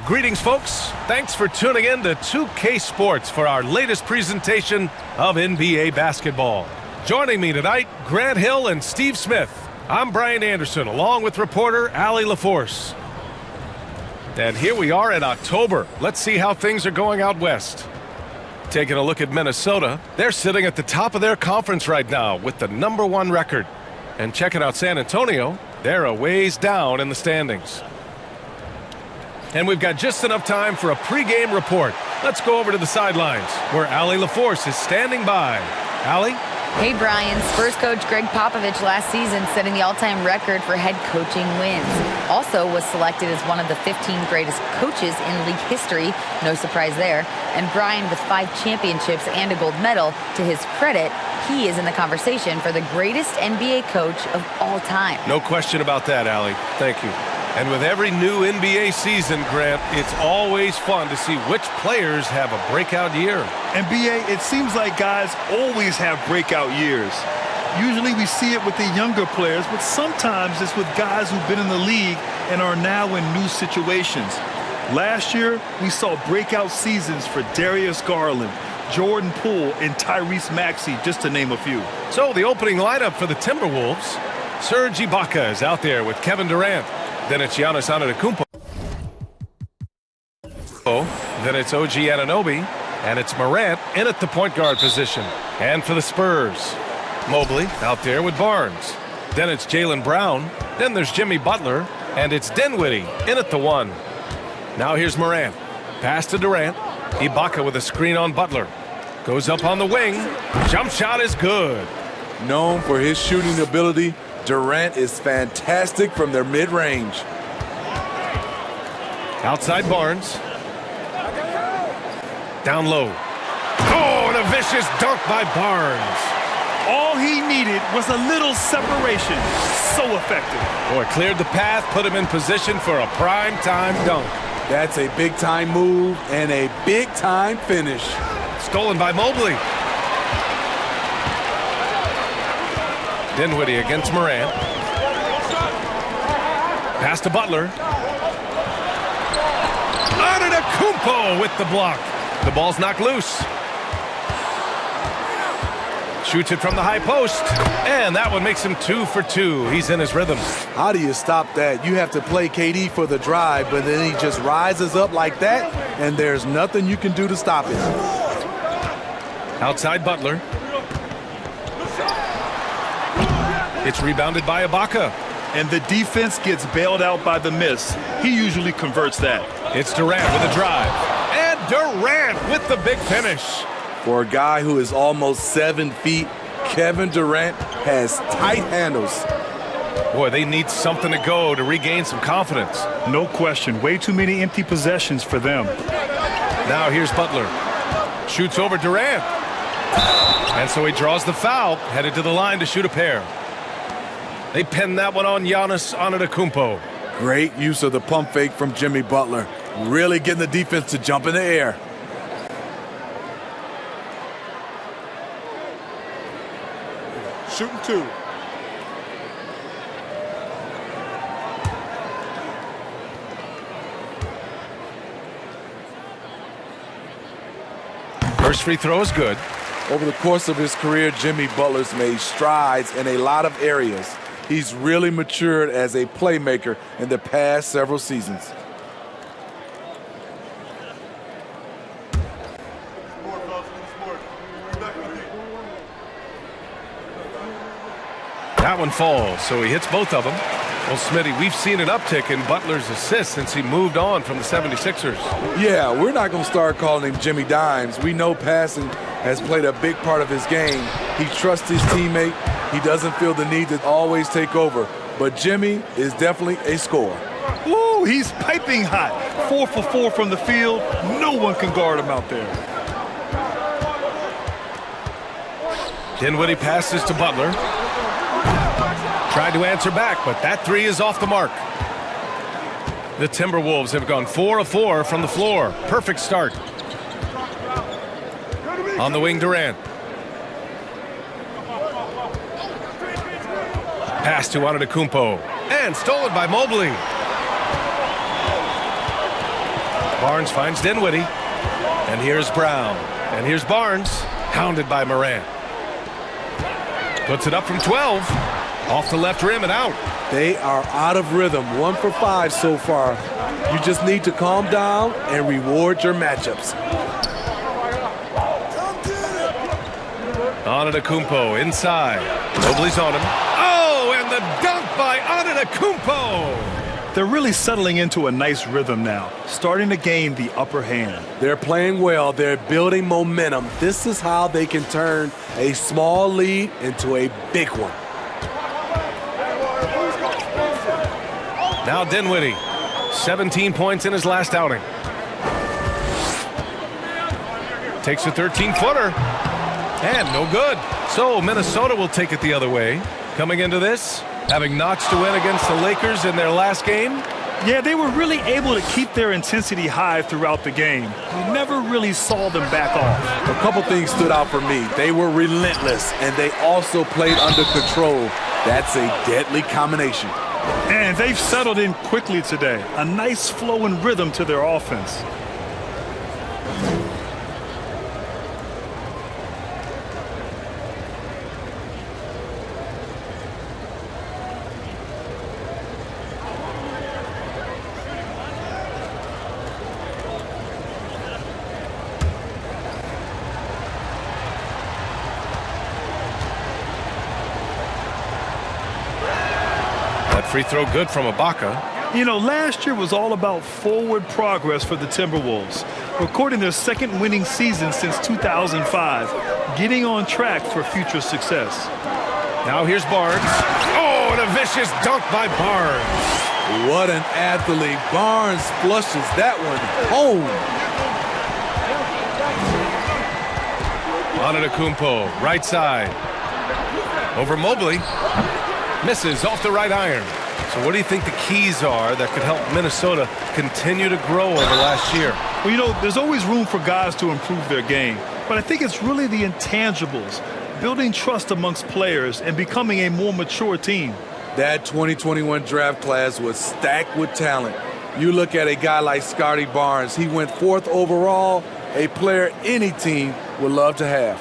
Greetings, folks. Thanks for tuning in to 2K Sports for our latest presentation of NBA basketball. Joining me tonight, Grant Hill and Steve Smith. I'm Brian Anderson, along with reporter Allie LaForce. And here we are in October. Let's see how things are going out west. Taking a look at Minnesota, they're sitting at the top of their conference right now with the #1 record. And checking out San Antonio, they're a ways down in the standings. And we've got just enough time for a pregame report. Let's go over to the sidelines, where Allie LaForce is standing by. Allie? Hey, Brian. Spurs coach Greg Popovich last season setting the all-time record for head coaching wins. Also was selected as one of the 15 greatest coaches in league history. No surprise there. And Brian, with 5 championships and a gold medal, to his credit, he is in the conversation for the greatest NBA coach of all time. No question about that, Allie. Thank you. And with every new NBA season, Grant, it's always fun to see which players have a breakout year. NBA, it seems like guys always have breakout years. Usually we see it with the younger players, but sometimes it's with guys who've been in the league and are now in new situations. Last year, we saw breakout seasons for Darius Garland, Jordan Poole, and Tyrese Maxey, just to name a few. So the opening lineup for the Timberwolves, Serge Ibaka is out there with Kevin Durant. Then it's Giannis Antetokounmpo. Then it's OG Anunoby. And it's Morant in at the point guard position. And for the Spurs, Mobley out there with Barnes. Then it's Jaylen Brown. Then there's Jimmy Butler. And it's Dinwiddie in at the 1. Now here's Morant. Pass to Durant. Ibaka with a screen on Butler. Goes up on the wing. Jump shot is good. Known for his shooting ability, Durant is fantastic from their mid-range. Outside Barnes. Down low. Oh, and a vicious dunk by Barnes. All he needed was a little separation. So effective. Boy, cleared the path, put him in position for a prime-time dunk. That's a big-time move and a big-time finish. Stolen by Mobley. Dinwiddie against Morant. Pass to Butler. Antetokounmpo with the block. The ball's knocked loose. Shoots it from the high post. And that one makes him 2 for 2. He's in his rhythm. How do you stop that? You have to play KD for the drive, but then he just rises up like that, and there's nothing you can do to stop it. Outside Butler. It's rebounded by Ibaka. And the defense gets bailed out by the miss. He usually converts that. It's Durant with a drive. And Durant with the big finish. For a guy who is almost 7 feet, Kevin Durant has tight handles. Boy, they need something to go to regain some confidence. No question. Way too many empty possessions for them. Now here's Butler. Shoots over Durant. And so he draws the foul, headed to the line to shoot a pair. They pin that one on Giannis Antetokounmpo. Great use of the pump fake from Jimmy Butler. Really getting the defense to jump in the air. Shooting 2. First free throw is good. Over the course of his career, Jimmy Butler's made strides in a lot of areas. He's really matured as a playmaker in the past several seasons. That one falls, so he hits both of them. Well, Smitty, we've seen an uptick in Butler's assists since he moved on from the 76ers. Yeah, we're not going to start calling him Jimmy Dimes. We know passing has played a big part of his game. He trusts his teammate. He doesn't feel the need to always take over. But Jimmy is definitely a scorer. Woo, he's piping hot. 4 for 4 from the field. No one can guard him out there. Dinwiddie passes to Butler. Tried to answer back, but that 3 is off the mark. The Timberwolves have gone 4 of 4 from the floor. Perfect start. On the wing, Durant. Pass to Antetokounmpo. And stolen by Mobley. Barnes finds Dinwiddie. And here's Brown. And here's Barnes, hounded by Morant. Puts it up from 12. Off the left rim and out. They are out of rhythm. 1 for 5 so far. You just need to calm down and reward your matchups. Antetokounmpo inside. Mobley's on him. Oh, and the dunk by Antetokounmpo. They're really settling into a nice rhythm now, starting to gain the upper hand. They're playing well. They're building momentum. This is how they can turn a small lead into a big one. Now Dinwiddie, 17 points in his last outing. Takes a 13-footer. And no good. So Minnesota will take it the other way. Coming into this, having notched a win against the Lakers in their last game. Yeah, they were really able to keep their intensity high throughout the game. We never really saw them back off. A couple things stood out for me. They were relentless, and they also played under control. That's a deadly combination. And they've settled in quickly today. A nice flow and rhythm to their offense. Free throw good from Ibaka. You know, last year was all about forward progress for the Timberwolves, recording their second winning season since 2005, getting on track for future success. Now here's Barnes. Oh, and a vicious dunk by Barnes. What an athlete. Barnes flushes that one home. Antetokounmpo, right side. Over Mobley. Misses off the right iron. So what do you think the keys are that could help Minnesota continue to grow over last year? Well, you know, there's always room for guys to improve their game, but I think it's really the intangibles, building trust amongst players and becoming a more mature team. That 2021 draft class was stacked with talent. You look at a guy like Scotty Barnes, he went 4th overall, a player any team would love to have.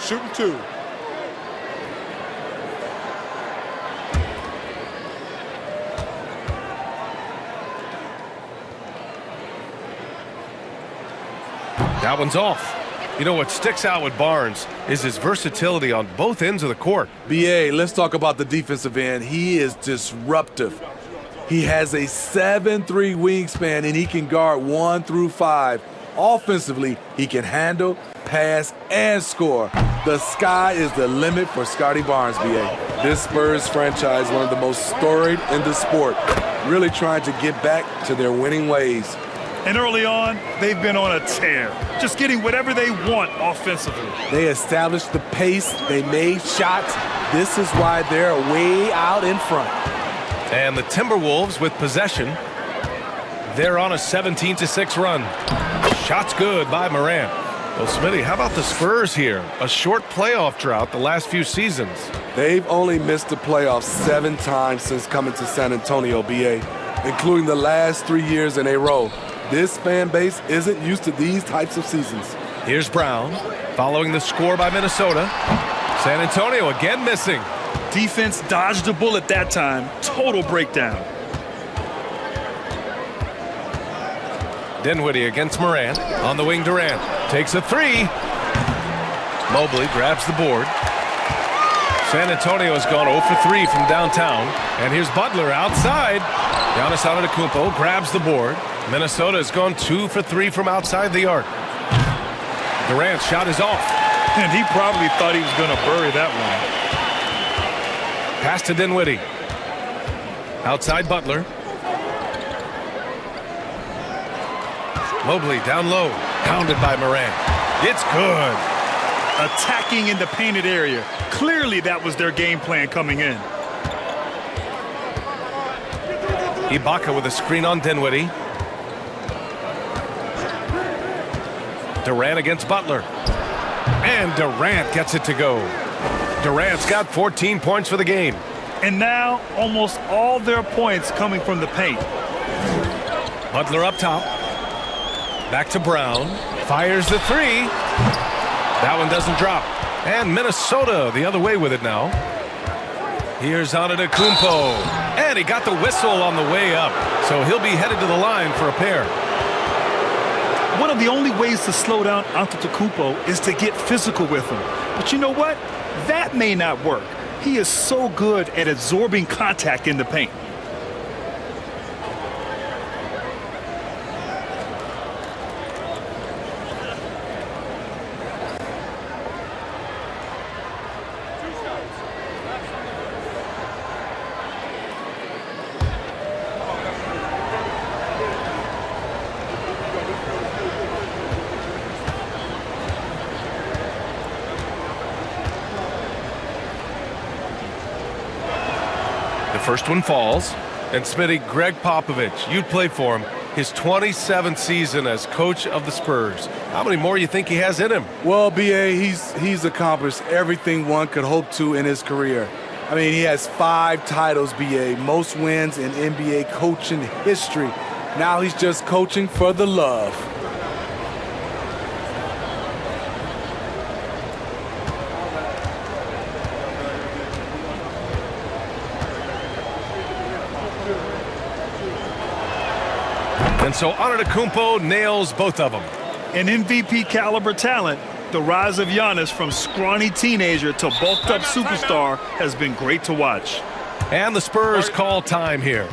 Shooting 2. That one's off. You know what sticks out with Barnes is his versatility on both ends of the court. BA, let's talk about the defensive end. He is disruptive. He has a 7'3" wingspan and he can guard 1 through 5. Offensively, he can handle, pass, and score. The sky is the limit for Scotty Barnes, BA. This Spurs franchise, one of the most storied in the sport, really trying to get back to their winning ways. And early on, they've been on a tear, just getting whatever they want offensively. They established the pace, they made shots. This is why they're way out in front. And the Timberwolves with possession. They're on a 17-6 run. Shots good by Morant. Well, Smitty, how about the Spurs here? A short playoff drought the last few seasons. They've only missed the playoffs 7 times since coming to San Antonio, BA, including the last 3 years in a row. This fan base isn't used to these types of seasons. Here's Brown, following the score by Minnesota. San Antonio again missing. Defense dodged a bullet that time. Total breakdown. Dinwiddie against Morant. On the wing, Durant takes a 3. Mobley grabs the board. San Antonio has gone 0 for 3 from downtown. And here's Butler outside. Giannis Antetokounmpo grabs the board. Minnesota has gone 2 for 3 from outside the arc. Durant's shot is off. And he probably thought he was going to bury that one. Pass to Dinwiddie. Outside Butler. Mobley down low. Pounded by Morant. It's good. Attacking in the painted area. Clearly that was their game plan coming in. Ibaka with a screen on Dinwiddie. Durant against Butler. And Durant gets it to go. Durant's got 14 points for the game. And now almost all their points coming from the paint. Butler up top. Back to Brown. Fires the three. That one doesn't drop. And Minnesota the other way with it now. Here's Antetokounmpo. And he got the whistle on the way up. So he'll be headed to the line for a pair. One of the only ways to slow down Antetokounmpo is to get physical with him. But you know what? That may not work. He is so good at absorbing contact in the paint. The first one falls. And Smitty, Greg Popovich, you played for him. His 27th season as coach of the Spurs. How many more you think he has in him? Well, BA, he's accomplished everything one could hope to in his career. I mean, he has 5 titles, BA, most wins in NBA coaching history. Now he's just coaching for the love. And so Antetokounmpo nails both of them. An MVP caliber talent, the rise of Giannis from scrawny teenager to bulked up superstar has been great to watch. And the Spurs call time here.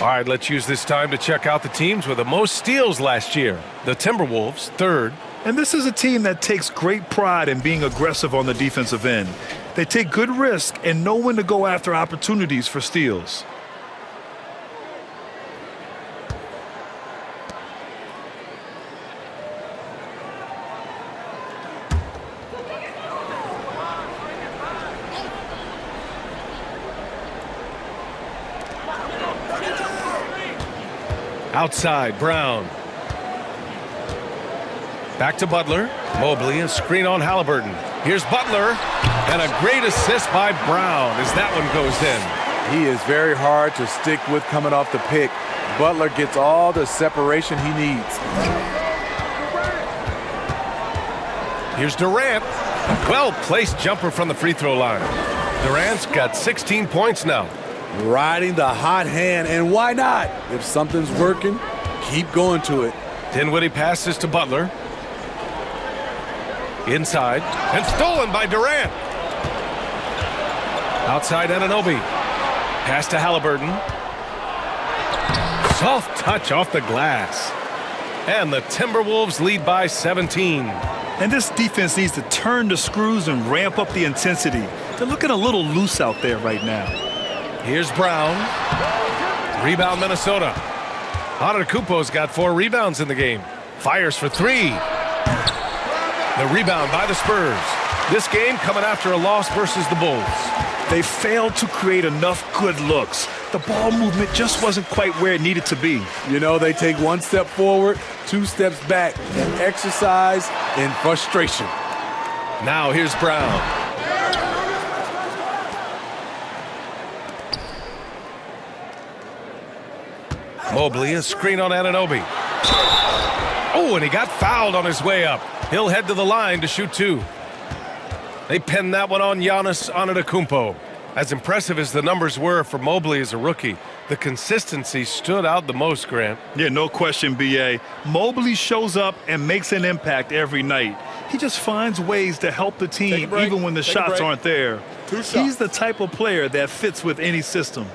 All right, let's use this time to check out the teams with the most steals last year. The Timberwolves, 3rd. And this is a team that takes great pride in being aggressive on the defensive end. They take good risk and know when to go after opportunities for steals. Outside, Brown. Back to Butler. Mobley, a screen on Halliburton. Here's Butler, and a great assist by Brown as that one goes in. He is very hard to stick with coming off the pick. Butler gets all the separation he needs. Here's Durant. Well-placed jumper from the free throw line. Durant's got 16 points now. Riding the hot hand, and why not? If something's working, keep going to it. Dinwiddie passes to Butler. Inside, and stolen by Durant. Outside Anunoby. Pass to Halliburton. Soft touch off the glass. And the Timberwolves lead by 17. And this defense needs to turn the screws and ramp up the intensity. They're looking a little loose out there right now. Here's Brown. Rebound Minnesota. Antetokounmpo's got 4 rebounds in the game. Fires for 3. The rebound by the Spurs. This game coming after a loss versus the Bulls. They failed to create enough good looks. The ball movement just wasn't quite where it needed to be. You know, they take 1 step forward, 2 steps back, and exercise in frustration. Now here's Brown. Mobley, a screen on Anunoby. Oh, and he got fouled on his way up. He'll head to the line to shoot 2. They pinned that one on Giannis Antetokounmpo. As impressive as the numbers were for Mobley as a rookie, the consistency stood out the most, Grant. Yeah, no question, B.A. Mobley shows up and makes an impact every night. He just finds ways to help the team even when the shots aren't there. He's the type of player that fits with any system.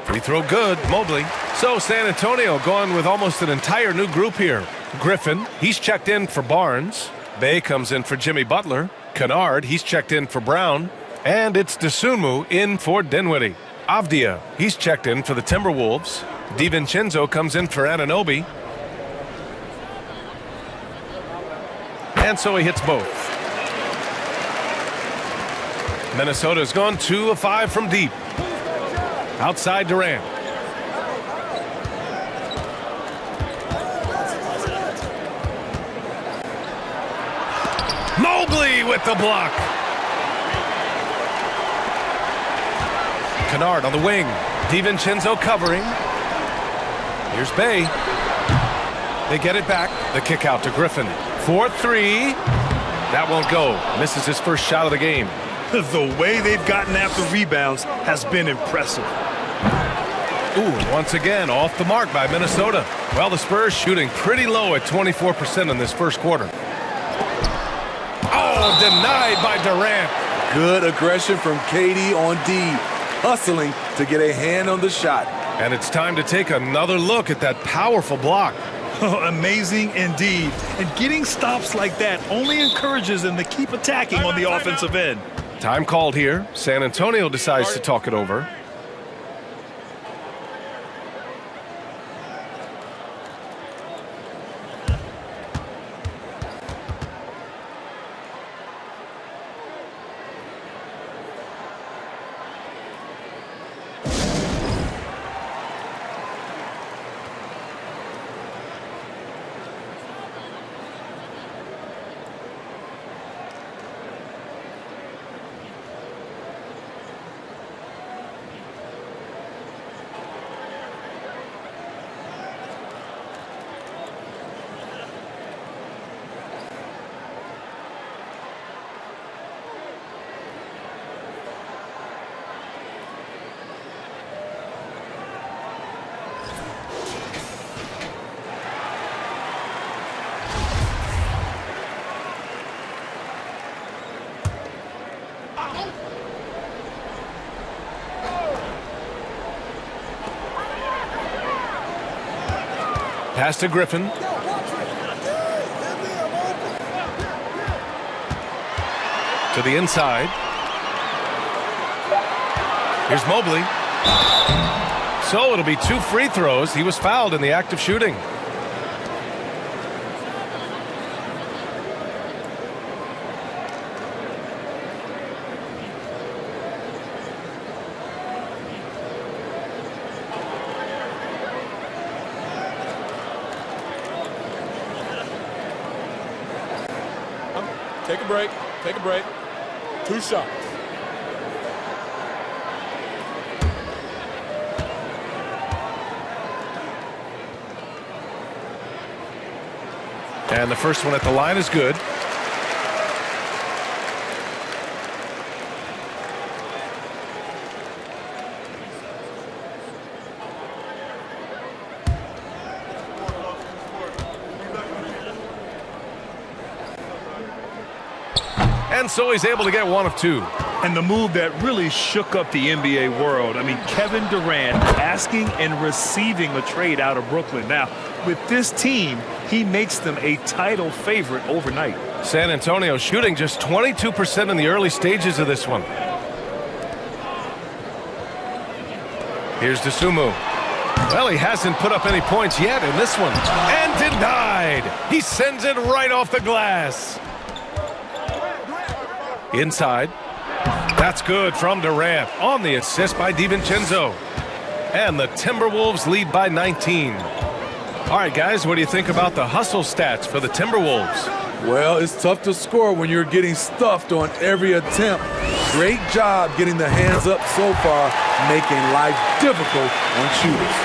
Free throw good, Mobley. So San Antonio going with almost an entire new group here. Griffin, he's checked in for Barnes. Bay comes in for Jimmy Butler. Kennard, he's checked in for Brown. And it's DeSumo in for Dinwiddie. Avdia, he's checked in for the Timberwolves. DiVincenzo comes in for Anunoby. And so he hits both. Minnesota's gone 2 of 5 from deep. Outside Durant. Mobley with the block. Kennard on the wing. DiVincenzo covering. Here's Bay. They get it back. The kick out to Griffin. 4-3. That won't go. Misses his first shot of the game. The way they've gotten after rebounds has been impressive. Ooh, once again, off the mark by Minnesota. Well, the Spurs shooting pretty low at 24% in this first quarter. Oh, denied by Durant. Good aggression from KD on D, hustling to get a hand on the shot. And it's time to take another look at that powerful block. Amazing indeed. And getting stops like that only encourages them to keep attacking on the offensive end. Time called here. San Antonio decides to talk it over. Pass to Griffin. To the inside. Here's Mobley. So it'll be 2 free throws. He was fouled in the act of shooting. Take a break. Take a break. 2 shots. And the first one at the line is good. And so he's able to get 1 of 2. And the move that really shook up the NBA world. I mean, Kevin Durant asking and receiving a trade out of Brooklyn. Now, with this team, he makes them a title favorite overnight. San Antonio shooting just 22% in the early stages of this one. Here's DeSumo. Well, he hasn't put up any points yet in this one. And denied. He sends it right off the glass. Inside. That's good from Durant on the assist by DiVincenzo. And the Timberwolves lead by 19. All right, guys, what do you think about the hustle stats for the Timberwolves? Well, it's tough to score when you're getting stuffed on every attempt. Great job getting the hands up so far, making life difficult on shooters.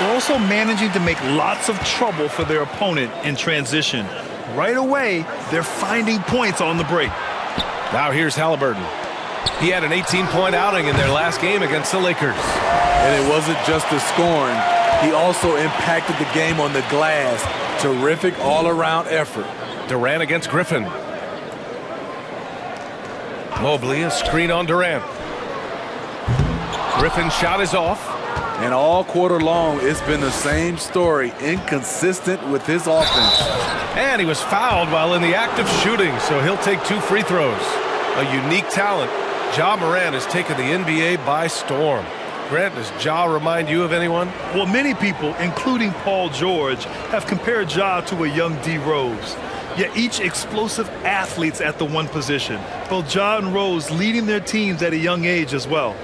They're also managing to make lots of trouble for their opponent in transition. Right away, they're finding points on the break. Now here's Halliburton. He had an 18-point outing in their last game against the Lakers. And it wasn't just the scoring. He also impacted the game on the glass. Terrific all-around effort. Durant against Griffin. Mobley, a screen on Durant. Griffin's shot is off. And all quarter long, it's been the same story. Inconsistent with his offense. And he was fouled while in the act of shooting, so he'll take 2 free throws. A unique talent. Ja Morant has taken the NBA by storm. Grant, does Ja remind you of anyone? Well, many people, including Paul George, have compared Ja to a young D. Rose. Yet each explosive athletes at the one position. Both Ja and Rose leading their teams at a young age as well.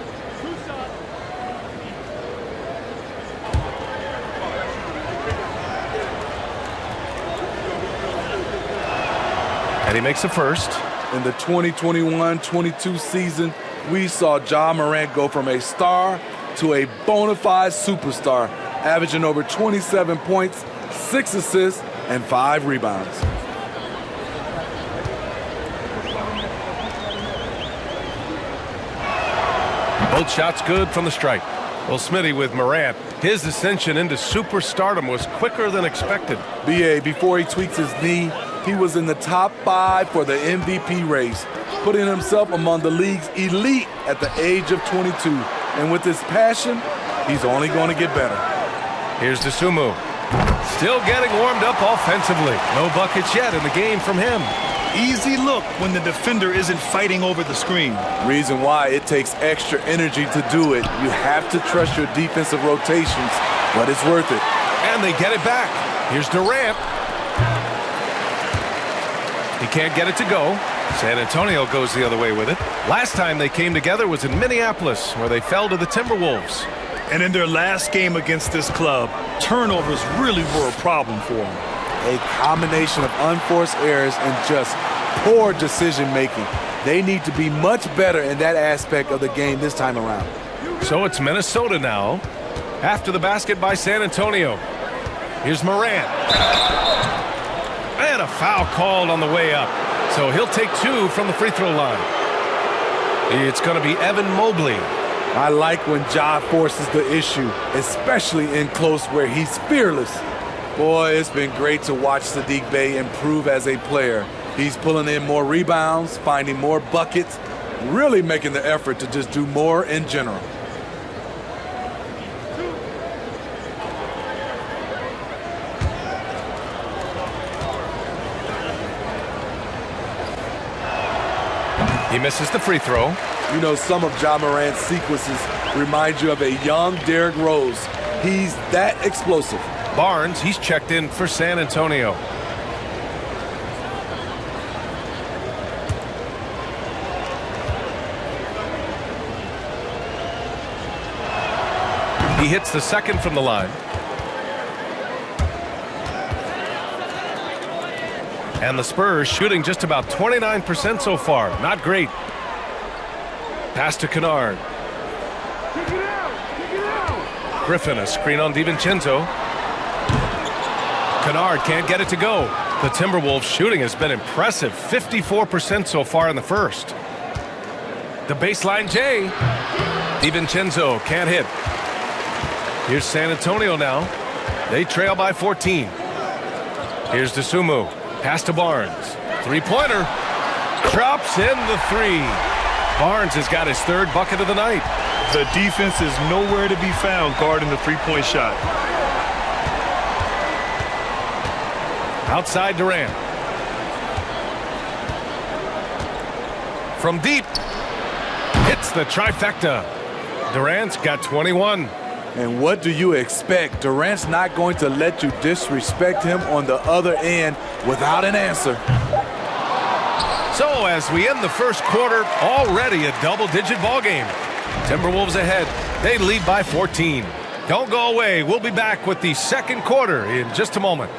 And he makes the first. In the 2021-22 season, we saw Ja Morant go from a star to a bona fide superstar, averaging over 27 points, 6 assists, and 5 rebounds. Both shots good from the stripe. Well, Smitty, with Morant, his ascension into superstardom was quicker than expected. BA, before he tweaks his knee, he was in the top 5 for the MVP race, putting himself among the league's elite at the age of 22. And with his passion, he's only going to get better. Here's Dosunmu. Still getting warmed up offensively. No buckets yet in the game from him. Easy look when the defender isn't fighting over the screen. Reason why it takes extra energy to do it. You have to trust your defensive rotations, but it's worth it. And they get it back. Here's Durant. He can't get it to go. San Antonio goes the other way with it. Last time they came together was in Minneapolis, where they fell to the Timberwolves. And in their last game against this club, turnovers really were a problem for them. A combination of unforced errors and just poor decision-making. They need to be much better in that aspect of the game this time around. So it's Minnesota now, after the basket by San Antonio. Here's Morant. And a foul called on the way up. So he'll take 2 from the free throw line. It's going to be Evan Mobley. I like when Ja forces the issue, especially in close where he's fearless. Boy, it's been great to watch Saddiq Bey improve as a player. He's pulling in more rebounds, finding more buckets, really making the effort to just do more in general. He misses the free throw. You know, some of Ja Morant's sequences remind you of a young Derrick Rose. He's that explosive. Barnes, he's checked in for San Antonio. He hits the second from the line. And the Spurs shooting just about 29% so far. Not great. Pass to Kennard. Griffin, a screen on DiVincenzo. Kennard can't get it to go. The Timberwolves shooting has been impressive. 54% so far in the first. The baseline J. DiVincenzo can't hit. Here's San Antonio now. They trail by 14. Here's Dosunmu. Pass to Barnes. Three-pointer. Drops in the 3. Barnes has got his 3rd bucket of the night. The defense is nowhere to be found guarding the three-point shot. Outside Durant. From deep. Hits the trifecta. Durant's got 21. And what do you expect? Durant's not going to let you disrespect him on the other end without an answer. So as we end the first quarter, already a double-digit ball game. Timberwolves ahead. They lead by 14. Don't go away. We'll be back with the second quarter in just a moment.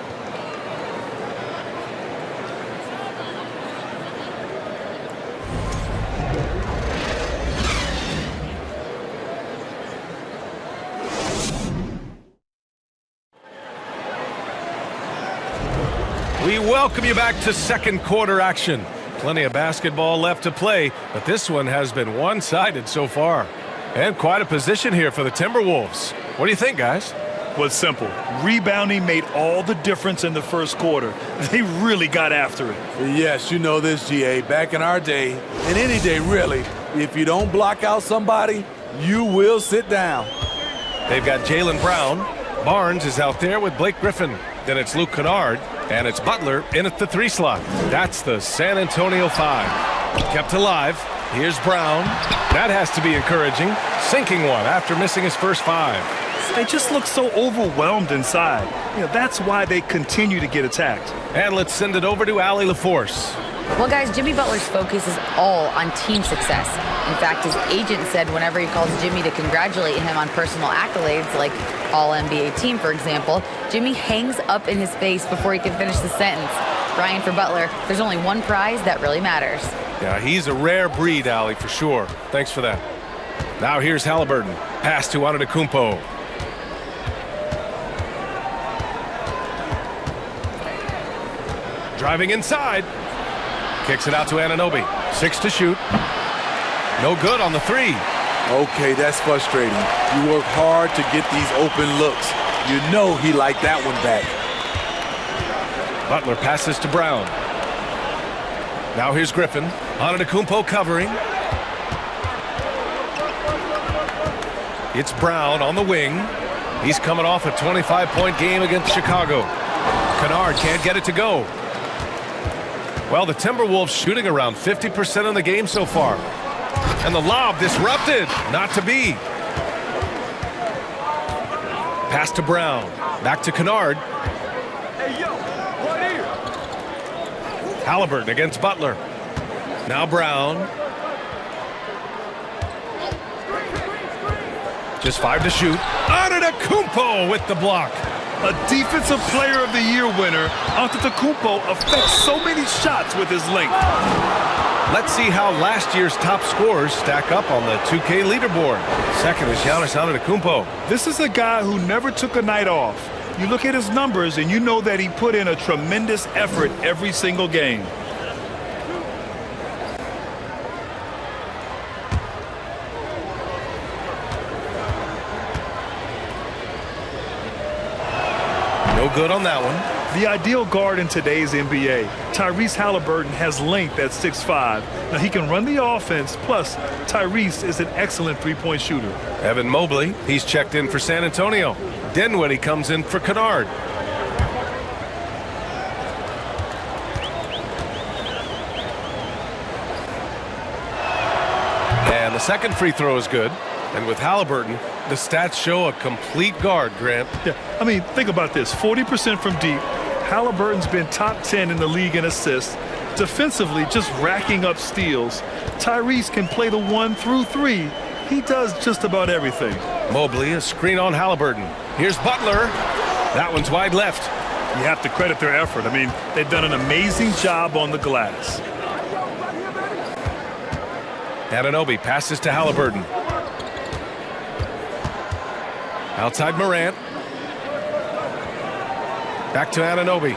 welcome you back to second quarter action. Plenty of basketball left to play, but this one has been one-sided so far. And quite a position here for the Timberwolves. What do you think, guys? Well, it's simple. Rebounding made all the difference in the first quarter. They really got after it. Yes, you know this, GA. Back in our day, and any day really, if you don't block out somebody, you will sit down. They've got Jaylen Brown. Barnes is out there with Blake Griffin. Then it's Luke Kennard, and it's Butler in at the 3 slot. That's the San Antonio 5. Kept alive. Here's Brown. That has to be encouraging. Sinking one after missing his first 5. They just look so overwhelmed inside. That's why they continue to get attacked. And let's send it over to Allie LaForce. Well, guys, Jimmy Butler's focus is all on team success. In fact, his agent said whenever he calls Jimmy to congratulate him on personal accolades, like All-NBA team, for example, Jimmy hangs up in his face before he can finish the sentence. Brian, for Butler, there's only one prize that really matters. Yeah, he's a rare breed, Allie, for sure. Thanks for that. Now here's Halliburton. Pass to Antetokounmpo. Driving inside. Kicks it out to Anunoby. 6 to shoot. No good on the 3. Okay, that's frustrating. You work hard to get these open looks. You know he liked that one back. Butler passes to Brown. Now here's Griffin. Antetokounmpo covering. It's Brown on the wing. He's coming off a 25-point game against Chicago. Kennard can't get it to go. Well, the Timberwolves shooting around 50% in the game so far. And the lob disrupted. Not to be. Pass to Brown. Back to Kennard. Hey, yo, right here. Halliburton against Butler. Now Brown. Just 5 to shoot. Antetokounmpo with the block. A Defensive Player of the Year winner, Antetokounmpo affects so many shots with his length. Let's see how last year's top scorers stack up on the 2K leaderboard. Second is Giannis Antetokounmpo. This is a guy who never took a night off. You look at his numbers and you know that he put in a tremendous effort every single game. No good on that one. The ideal guard in today's NBA, Tyrese Halliburton, has length at 6'5". Now he can run the offense, plus Tyrese is an excellent three-point shooter. Evan Mobley, he's checked in for San Antonio. Dinwiddie comes in for Kennard. And the second free throw is good. And with Halliburton, the stats show a complete guard, Grant. Yeah, I mean, think about this. 40% from deep. Halliburton's been top 10 in the league in assists. Defensively, just racking up steals. Tyrese can play the 1 through 3. He does just about everything. Mobley, a screen on Halliburton. Here's Butler. That one's wide left. You have to credit their effort. I mean, they've done an amazing job on the glass. Anunoby passes to Halliburton. Outside Morant. Back to Anunoby.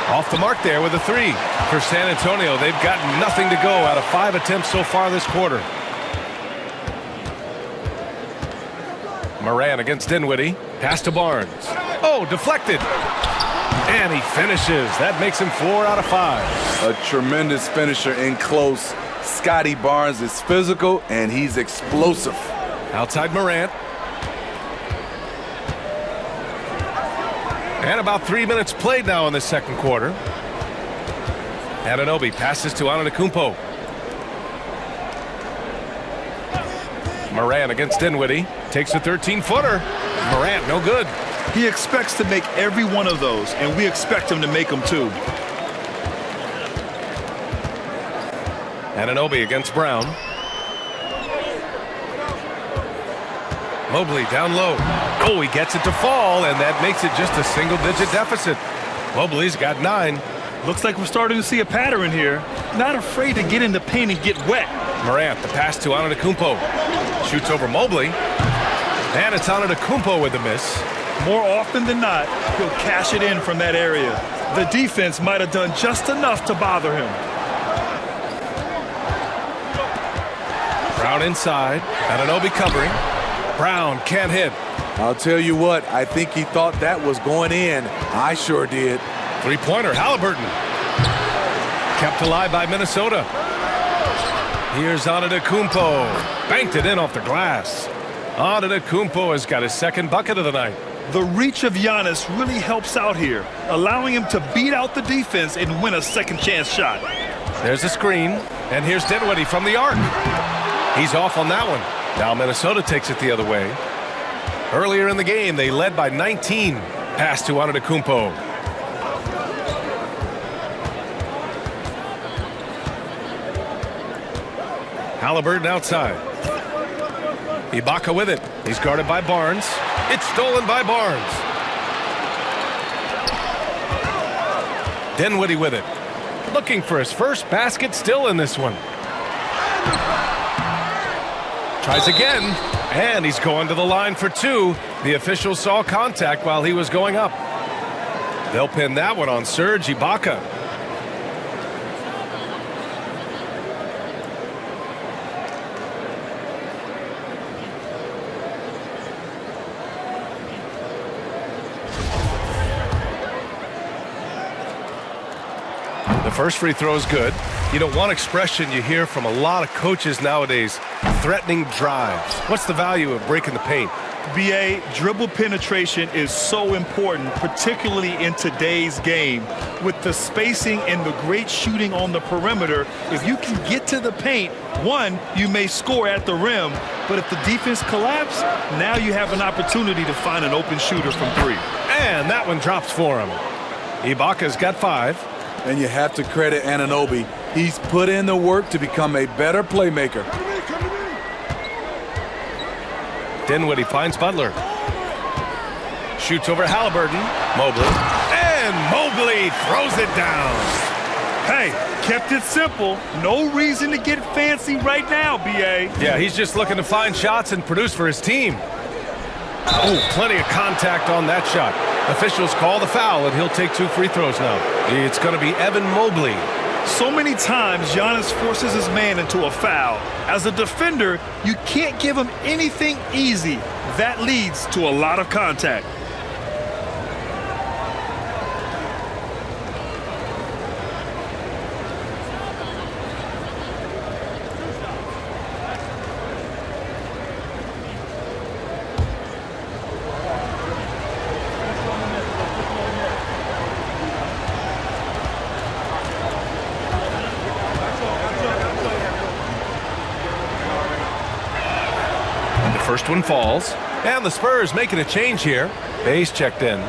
Off the mark there with a 3. For San Antonio, they've got nothing to go out of 5 attempts so far this quarter. Morant against Dinwiddie. Pass to Barnes. Oh, deflected. And he finishes. That makes him 4 out of 5. A tremendous finisher in close. Scotty Barnes is physical, and he's explosive. Outside Morant. And about 3 minutes played now in the second quarter. Anunoby passes to Antetokounmpo. Morant against Dinwiddie. Takes a 13-footer. Morant, no good. He expects to make every one of those, and we expect him to make them too. Anunoby against Brown. Mobley down low. Oh, he gets it to fall, and that makes it just a single-digit deficit. Mobley's got 9. Looks like we're starting to see a pattern here. Not afraid to get in the paint and get wet. Morant, the pass to Antetokounmpo. Shoots over Mobley. And it's Antetokounmpo with the miss. More often than not, he'll cash it in from that area. The defense might have done just enough to bother him. Brown inside. Anunoby covering. Brown can't hit. I'll tell you what, I think he thought that was going in. I sure did. Three-pointer, Halliburton. Kept alive by Minnesota. Here's Antetokounmpo. Banked it in off the glass. Antetokounmpo has got his second bucket of the night. The reach of Giannis really helps out here, allowing him to beat out the defense and win a second chance shot. There's a screen, and here's Dinwiddie from the arc. He's off on that one. Now Minnesota takes it the other way. Earlier in the game, they led by 19. Pass to Antetokounmpo. Halliburton outside. Ibaka with it. He's guarded by Barnes. It's stolen by Barnes. Dinwiddie with it. Looking for his first basket still in this one. Tries again, and he's going to the line for two. The official saw contact while he was going up. They'll pin that one on Serge Ibaka. The first free throw is good. You know, one expression you hear from a lot of coaches nowadays, threatening drives. What's the value of breaking the paint? BA, dribble penetration is so important, particularly in today's game. With the spacing and the great shooting on the perimeter, if you can get to the paint, one, you may score at the rim, but if the defense collapses, now you have an opportunity to find an open shooter from three. And that one drops for him. Ibaka's got 5. And you have to credit Anunoby. He's put in the work to become a better playmaker. Dinwiddie finds Butler. Shoots over Halliburton. Mobley. And Mobley throws it down. Hey, kept it simple. No reason to get fancy right now, BA. Yeah, he's just looking to find shots and produce for his team. Oh, plenty of contact on that shot. Officials call the foul, and he'll take 2 free throws now. It's going to be Evan Mobley. So many times, Giannis forces his man into a foul. As a defender, you can't give him anything easy. That leads to a lot of contact. First one falls, and the Spurs making a change here. Base checked in.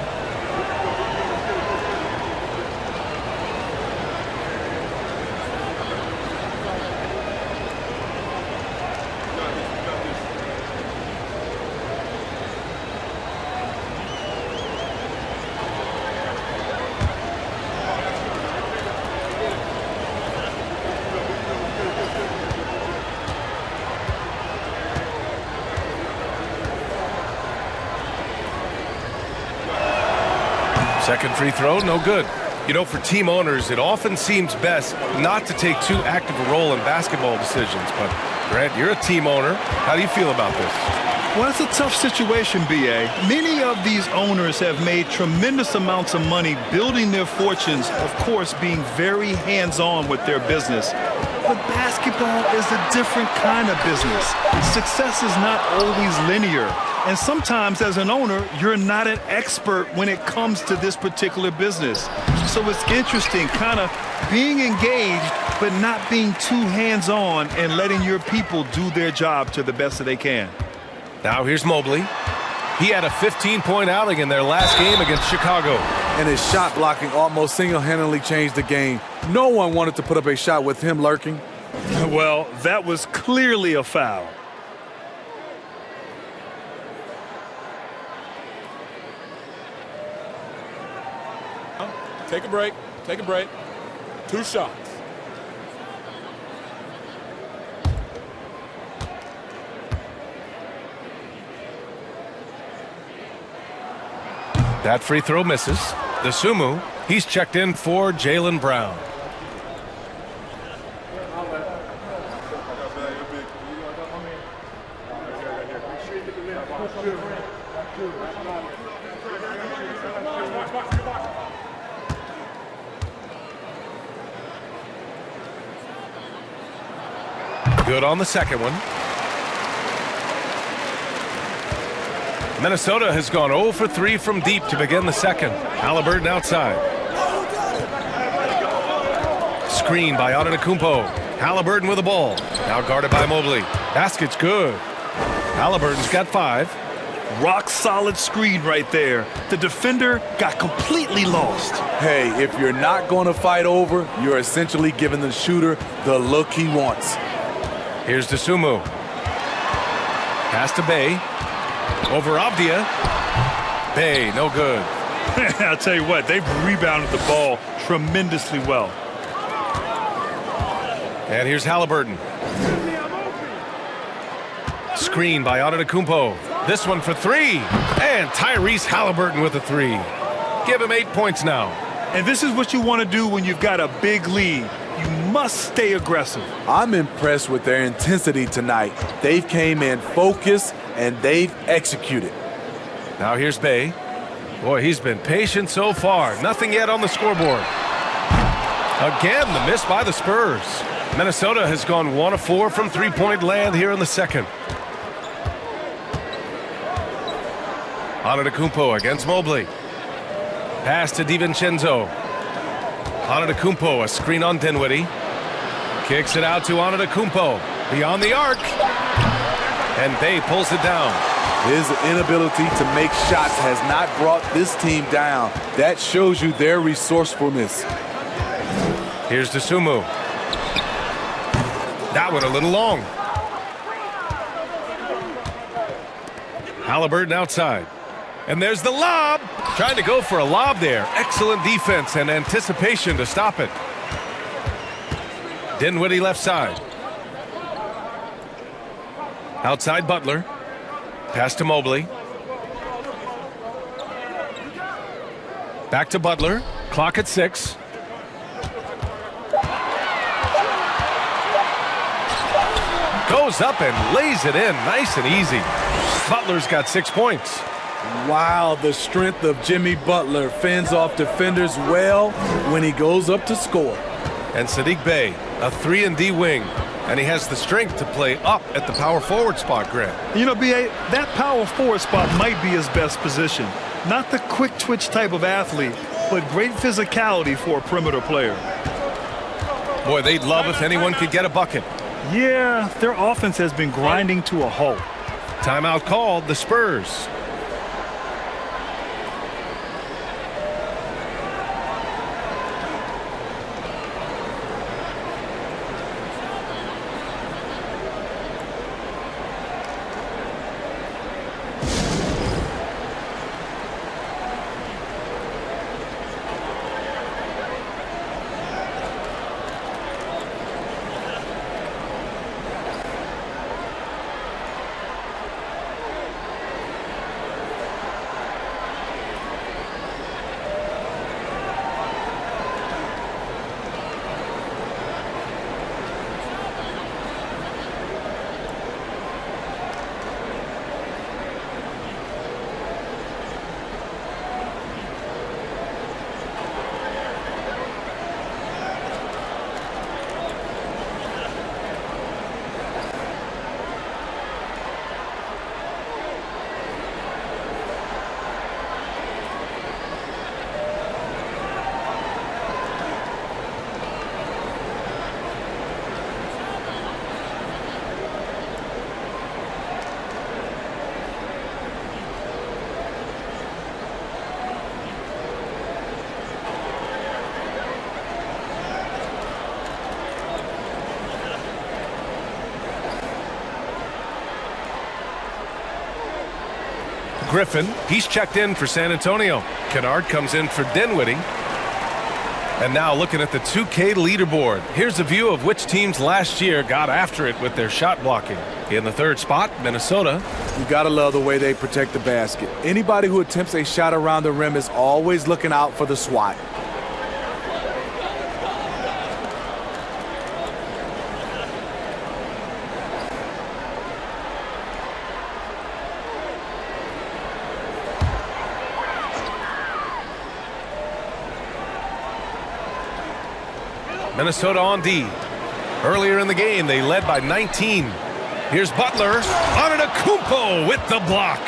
Second free throw, no good. You know, for team owners, it often seems best not to take too active a role in basketball decisions. But, Grant, you're a team owner. How do you feel about this? Well, it's a tough situation, BA. Many of these owners have made tremendous amounts of money building their fortunes, of course, being very hands-on with their business. But basketball is a different kind of business. Success is not always linear. And sometimes as an owner, you're not an expert when it comes to this particular business. So it's interesting kind of being engaged, but not being too hands-on and letting your people do their job to the best that they can. Now here's Mobley. He had a 15-point outing in their last game against Chicago. And his shot blocking almost single-handedly changed the game. No one wanted to put up a shot with him lurking. Well, that was clearly a foul. Take a break. Take a break. 2 shots. That free throw misses. The Sumu, he's checked in for Jaylen Brown. Good on the second one. Minnesota has gone 0 for 3 from deep to begin the second. Halliburton outside. Screen by Antetokounmpo. Halliburton with the ball. Now guarded by Mobley. Basket's good. Halliburton's got 5. Rock solid screen right there. The defender got completely lost. Hey, if you're not going to fight over, you're essentially giving the shooter the look he wants. Here's Dosunmu. Pass to Bey. Over Avdia. Bey, no good. I'll tell you what, they've rebounded the ball tremendously well. And here's Halliburton. Screen by Antetokounmpo. This one for 3. And Tyrese Halliburton with a 3. Give him 8 points now. And this is what you want to do when you've got a big lead. You must stay aggressive. I'm impressed with their intensity tonight. They've came in focused and they've executed. Now here's Bey. Boy, he's been patient so far. Nothing yet on the scoreboard. Again, the miss by the Spurs. Minnesota has gone 1 of 4 from three-point land here in the second. Antetokounmpo against Mobley. Pass to DiVincenzo. Antetokounmpo, a screen on Dinwiddie. Kicks it out to Antetokounmpo. Beyond the arc. And Bey pulls it down. His inability to make shots has not brought this team down. That shows you their resourcefulness. Here's Dosunmu. That one a little long. Halliburton outside. And there's the lob. Trying to go for a lob there. Excellent defense and anticipation to stop it. Dinwiddie left side. Outside Butler. Pass to Mobley. Back to Butler. Clock at 6. Goes up and lays it in nice and easy. Butler's got 6 points. Wow, the strength of Jimmy Butler fends off defenders well when he goes up to score. And Saddiq Bey, a 3-and-D wing. And he has the strength to play up at the power forward spot, Grant. You know, B.A., that power forward spot might be his best position. Not the quick twitch type of athlete, but great physicality for a perimeter player. Boy, they'd love if anyone could get a bucket. Yeah, their offense has been grinding to a halt. Timeout called, the Spurs. Griffin, he's checked in for San Antonio. Kennard comes in for Dinwiddie. And now looking at the 2K leaderboard. Here's a view of which teams last year got after it with their shot blocking. In the third spot, Minnesota. You gotta love the way they protect the basket. Anybody who attempts a shot around the rim is always looking out for the swat. Minnesota on D. Earlier in the game, they led by 19. Here's Butler. Antetokounmpo with the block.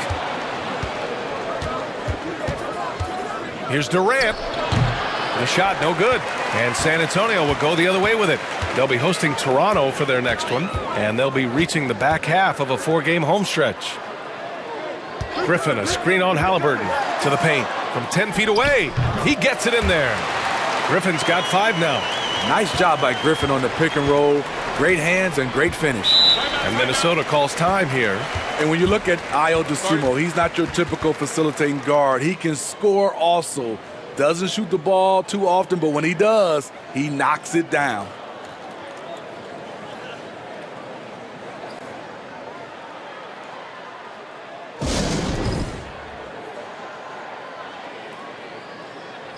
Here's Durant. The shot, no good. And San Antonio will go the other way with it. They'll be hosting Toronto for their next one, and they'll be reaching the back half of a 4-game home stretch. Griffin, a screen on Halliburton. To the paint. From 10 feet away. He gets it in there. Griffin's got 5 now. Nice job by Griffin on the pick and roll. Great hands and great finish. And Minnesota calls time here. And when you look at Ayo Dosunmu, he's not your typical facilitating guard. He can score also. Doesn't shoot the ball too often, but when he does, he knocks it down.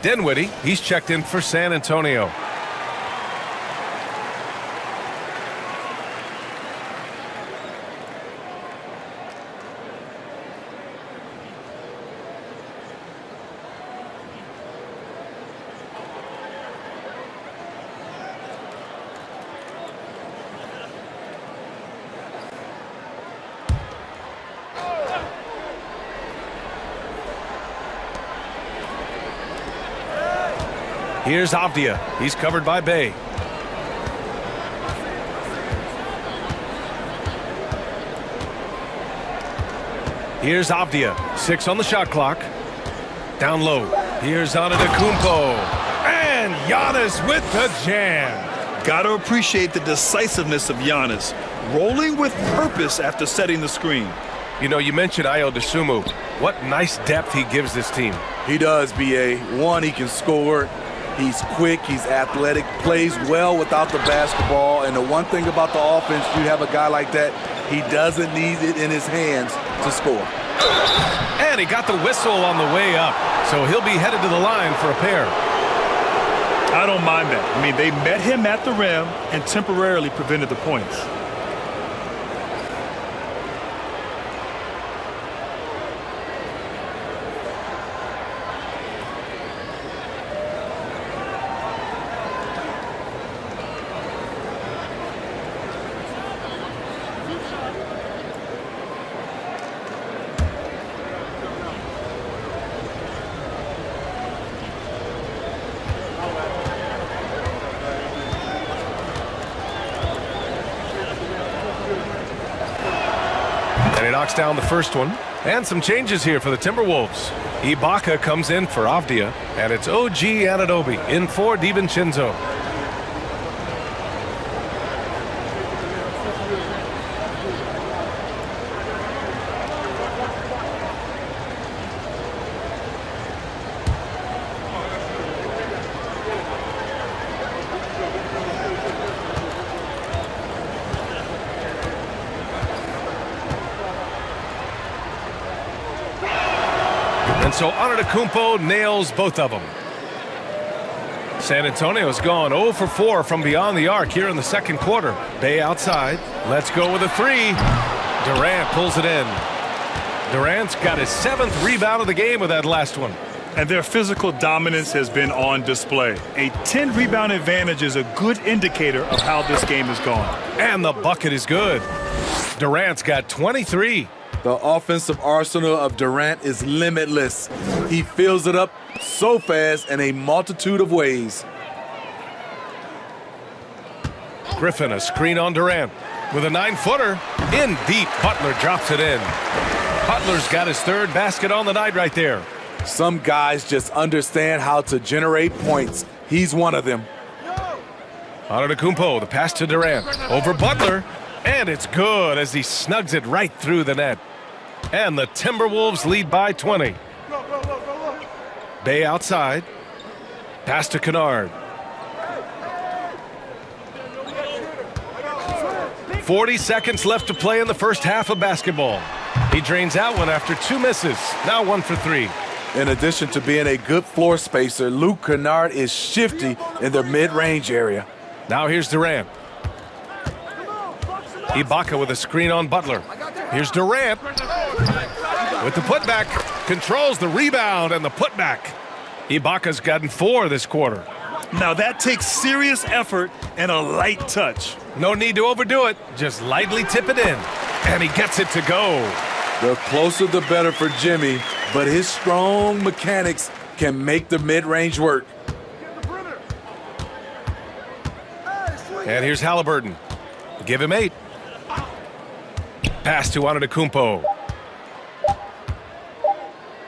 Dinwiddie, he's checked in for San Antonio. Here's Avdia. He's covered by Bay. Here's Avdia. 6 on the shot clock. Down low. Here's Antetokounmpo. And Giannis with the jam. Got to appreciate the decisiveness of Giannis. Rolling with purpose after setting the screen. You know, you mentioned Ayo Dosunmu. What nice depth he gives this team. He does, B.A. One, he can score. He's quick, he's athletic, plays well without the basketball. And the one thing about the offense, you have a guy like that, he doesn't need it in his hands to score. And he got the whistle on the way up. So he'll be headed to the line for a pair. I don't mind that. I mean, they met him at the rim and temporarily prevented the points. And he knocks down the first one. And some changes here for the Timberwolves. Ibaka comes in for Avdia, and it's OG Anunoby in for DiVincenzo. And so Antetokounmpo nails both of them. San Antonio's gone 0 for 4 from beyond the arc here in the second quarter. Bay outside. Let's go with a 3. Durant pulls it in. Durant's got his 7th rebound of the game with that last one. And their physical dominance has been on display. A 10-rebound advantage is a good indicator of how this game has gone. And the bucket is good. Durant's got 23. The offensive arsenal of Durant is limitless. He fills it up so fast in a multitude of ways. Griffin, a screen on Durant. With a 9-footer. In deep, Butler drops it in. Butler's got his 3rd basket on the night right there. Some guys just understand how to generate points. He's one of them. Antetokounmpo, the pass to Durant. Over Butler. And it's good as he snugs it right through the net. And the Timberwolves lead by 20. Bay outside. Pass to Kennard. 40 seconds left to play in the first half of basketball. He drains out one after 2 misses. Now 1 for 3. In addition to being a good floor spacer, Luke Kennard is shifty in the mid-range area. Now here's Durant. Ibaka with a screen on Butler. Here's Durant with the putback. Controls the rebound and the putback. Ibaka's gotten 4 this quarter. Now that takes serious effort and a light touch. No need to overdo it. Just lightly tip it in. And he gets it to go. The closer the better for Jimmy, but his strong mechanics can make the mid-range work. And here's Halliburton. Give him 8. Pass to Antetokounmpo.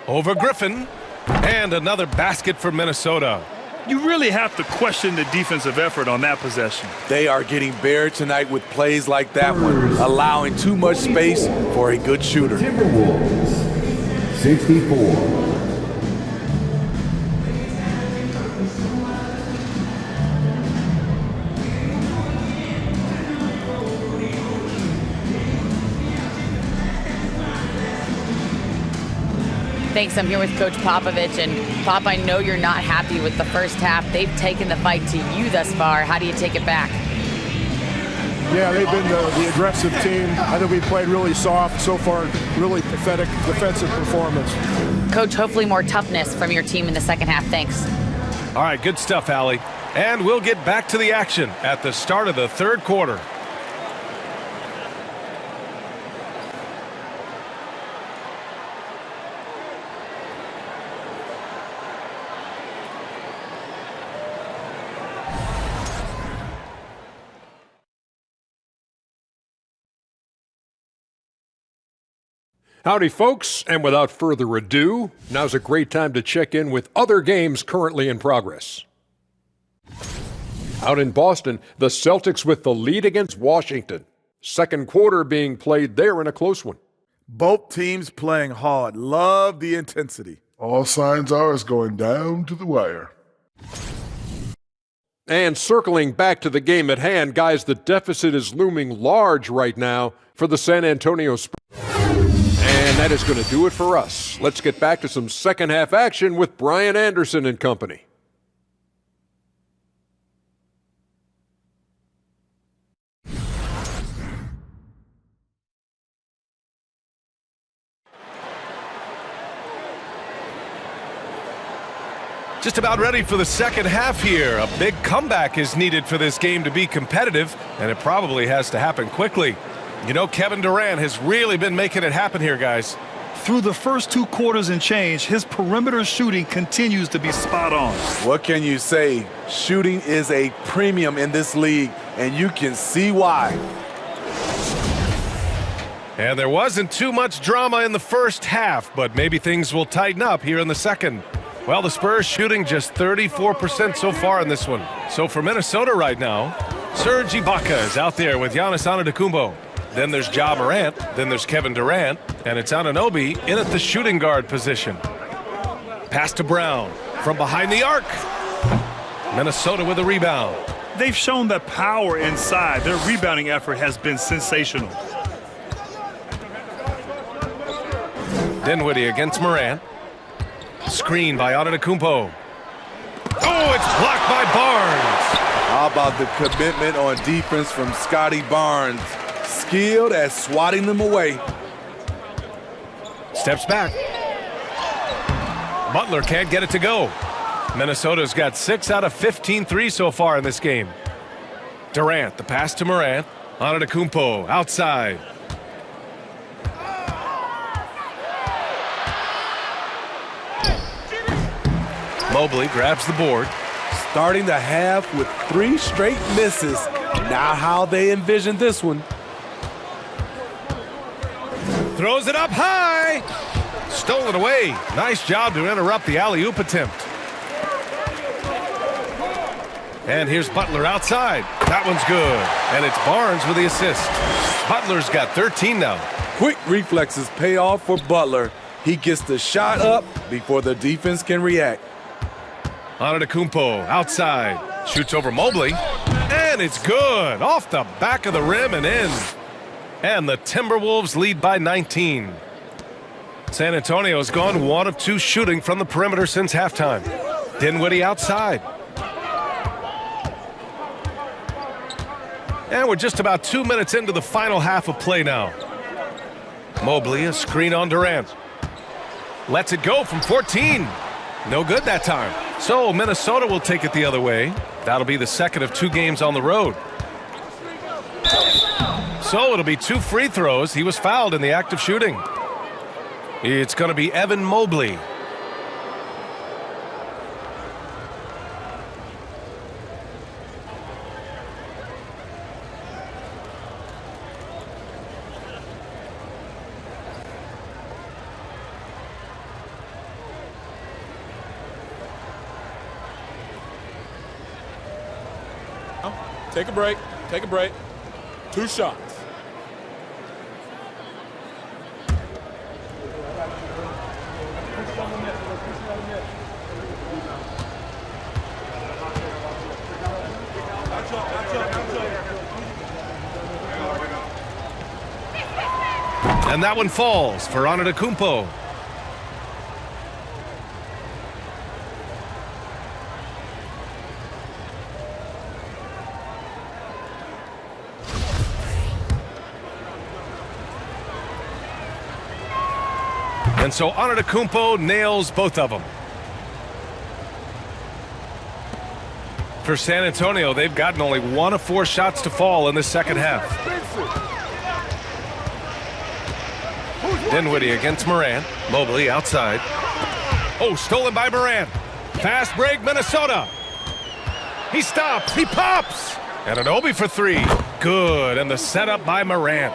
Over Griffin. And another basket for Minnesota. You really have to question the defensive effort on that possession. They are getting buried tonight with plays like that one, allowing too much space for a good shooter. Timberwolves, 64. Thanks. I'm here with Coach Popovich. And Pop, I know you're not happy with the first half. They've taken the fight to you thus far. How do you take it back? Yeah, they've been the aggressive team. I think we played really soft so far. Really pathetic defensive performance. Coach, hopefully more toughness from your team in the second half. Thanks. All right, good stuff, Allie. And we'll get back to the action at the start of the third quarter. Howdy, folks, and without further ado, now's a great time to check in with other games currently in progress. Out in Boston, the Celtics with the lead against Washington. Second quarter being played there in a close one. Both teams playing hard. Love the intensity. All signs are it's going down to the wire. And circling back to the game at hand, guys, the deficit is looming large right now for the San Antonio Spurs. And that is going to do it for us. Let's get back to some second half action with Brian Anderson and company. Just about ready for the second half here. A big comeback is needed for this game to be competitive, and it probably has to happen quickly. You know, Kevin Durant has really been making it happen here, guys. Through the first 2 quarters and change, his perimeter shooting continues to be spot on. What can you say? Shooting is a premium in this league, and you can see why. And there wasn't too much drama in the first half, but maybe things will tighten up here in the second. Well, the Spurs shooting just 34% so far in this one. So for Minnesota right now, Serge Ibaka is out there with Giannis Antetokounmpo. Then there's Ja Morant, then there's Kevin Durant, and it's Anunoby in at the shooting guard position. Pass to Brown from behind the arc. Minnesota with a rebound. They've shown that power inside. Their rebounding effort has been sensational. Dinwiddie against Morant. Screen by Antetokounmpo. Oh, it's blocked by Barnes. How about the commitment on defense from Scotty Barnes? Skilled at swatting them away. Steps back. Butler can't get it to go. Minnesota's got 6 out of 15 threes so far in this game. Durant, the pass to Morant. Antetokounmpo outside. Mobley grabs the board. Starting the half with 3 straight misses. Not how they envisioned this one. Throws it up high. Stolen away. Nice job to interrupt the alley-oop attempt. And here's Butler outside. That one's good. And it's Barnes with the assist. Butler's got 13 now. Quick reflexes pay off for Butler. He gets the shot up before the defense can react. Antetokounmpo outside. Shoots over Mobley. And it's good. Off the back of the rim and in. And the Timberwolves lead by 19. San Antonio's gone 1 of 2 shooting from the perimeter since halftime. Dinwiddie outside. And we're just about 2 minutes into the final half of play now. Mobley, a screen on Durant. Lets it go from 14. No good that time. So Minnesota will take it the other way. That'll be the second of 2 games on the road. So it'll be 2 free throws. He was fouled in the act of shooting. It's going to be Evan Mobley. Take a break. Take a break. 2 shots. And that one falls for Antetokounmpo. And so Antetokounmpo nails both of them. For San Antonio, they've gotten only 1 of 4 shots to fall in the second half. Dinwiddie against Morant. Mobley outside. Oh, stolen by Morant. Fast break, Minnesota. He stops. He pops. And Anunoby for 3. Good. And the setup by Morant.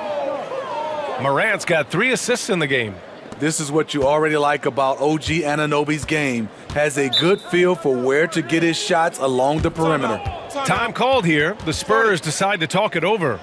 Morant's got 3 assists in the game. This is what you already like about OG Anunoby's game. Has a good feel for where to get his shots along the perimeter. Time called here. The Spurs decide to talk it over.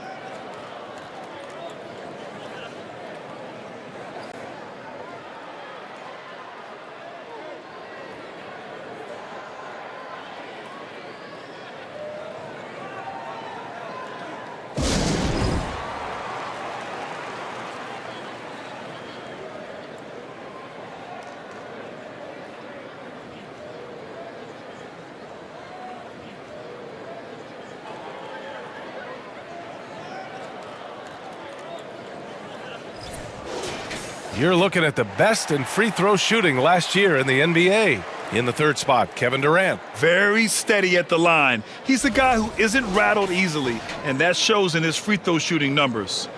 You're looking at the best in free throw shooting last year in the NBA. In the 3rd spot, Kevin Durant. Very steady at the line. He's a guy who isn't rattled easily, and that shows in his free throw shooting numbers.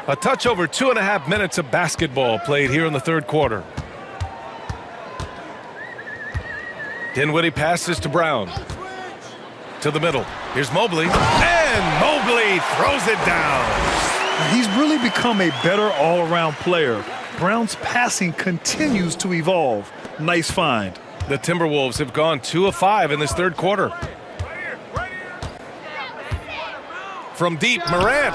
A touch over 2.5 minutes of basketball played here in the 3rd quarter. Dinwiddie passes to Brown. To the middle. Here's Mobley. And Mobley throws it down. He's really become a better all-around player. Brown's passing continues to evolve. Nice find. The Timberwolves have gone 2 of 5 in this 3rd quarter. From deep, Morant.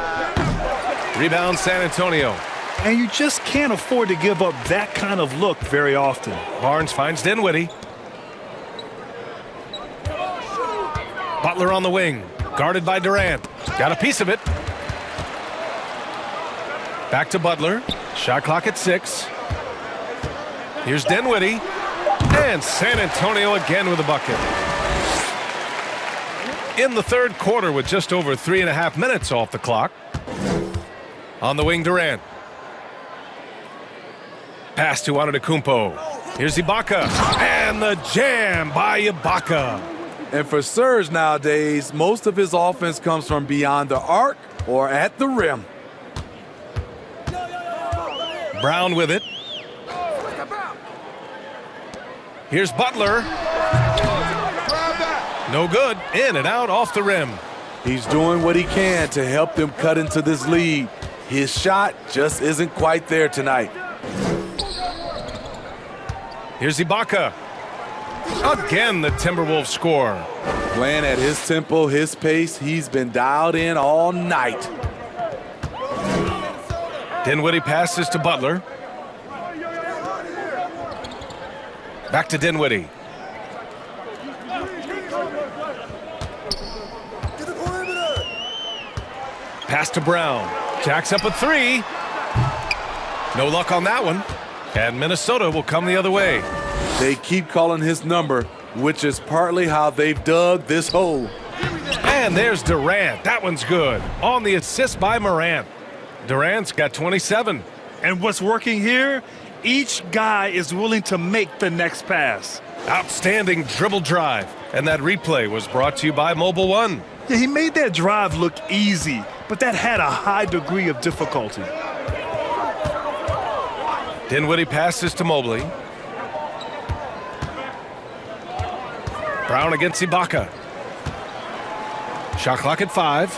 Rebound San Antonio. And you just can't afford to give up that kind of look very often. Barnes finds Dinwiddie. Butler on the wing. Guarded by Durant. Got a piece of it. Back to Butler. Shot clock at 6. Here's Dinwiddie. And San Antonio again with a bucket. In the 3rd quarter with just over 3.5 minutes off the clock. On the wing, Durant. Pass to Antetokounmpo. Here's Ibaka. And the jam by Ibaka. And for Serge nowadays, most of his offense comes from beyond the arc or at the rim. Brown with it. Here's Butler. No good. In and out off the rim. He's doing what he can to help them cut into this lead. His shot just isn't quite there tonight. Here's Ibaka. Again, the Timberwolves score. Playing at his tempo, his pace, he's been dialed in all night. Dinwiddie passes to Butler. Back to Dinwiddie. Pass to Brown. Jacks up a three. No luck on that one. And Minnesota will come the other way. They keep calling his number, which is partly how they've dug this hole. And there's Durant. That one's good. On the assist by Morant. Durant's got 27. And what's working here? Each guy is willing to make the next pass. Outstanding dribble drive. And that replay was brought to you by Mobile One. Yeah, he made that drive look easy, but that had a high degree of difficulty. Dinwiddie passes to Mobley. Brown against Ibaka. Shot clock at 5.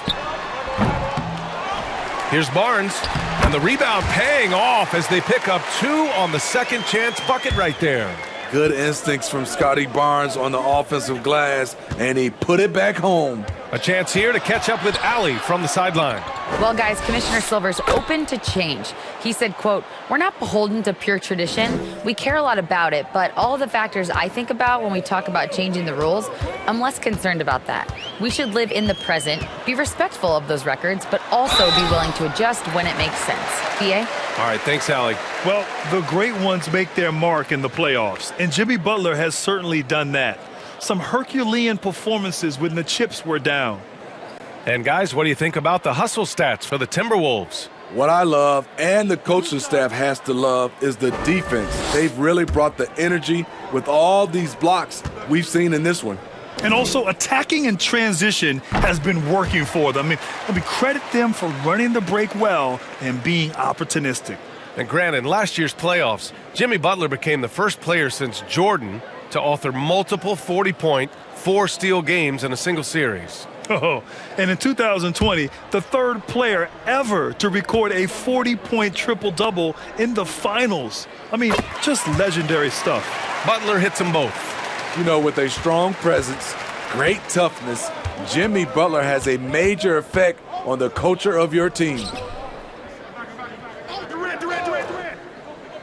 Here's Barnes. And the rebound paying off as they pick up 2 on the second chance bucket right there. Good instincts from Scotty Barnes on the offensive glass, and he put it back home. A chance here to catch up with Allie from the sideline. Well, guys, Commissioner Silver's open to change. He said, quote, "We're not beholden to pure tradition. We care a lot about it, but all the factors I think about when we talk about changing the rules, I'm less concerned about that. We should live in the present, be respectful of those records, but also be willing to adjust when it makes sense." PA? All right, thanks, Allie. Well, the great ones make their mark in the playoffs, and Jimmy Butler has certainly done that. Some Herculean performances when the chips were down. And guys, what do you think about the hustle stats for the Timberwolves? What I love, and the coaching staff has to love, is the defense. They've really brought the energy with all these blocks we've seen in this one. And also, attacking in transition has been working for them. I mean, credit them for running the break well and being opportunistic. And granted, in last year's playoffs, Jimmy Butler became the first player since Jordan to author multiple 40-point, 4-steal games in a single series. Oh, and in 2020, the third player ever to record a 40-point triple-double in the finals. I mean, just legendary stuff. Butler hits them both. You know, with a strong presence, great toughness, Jimmy Butler has a major effect on the culture of your team.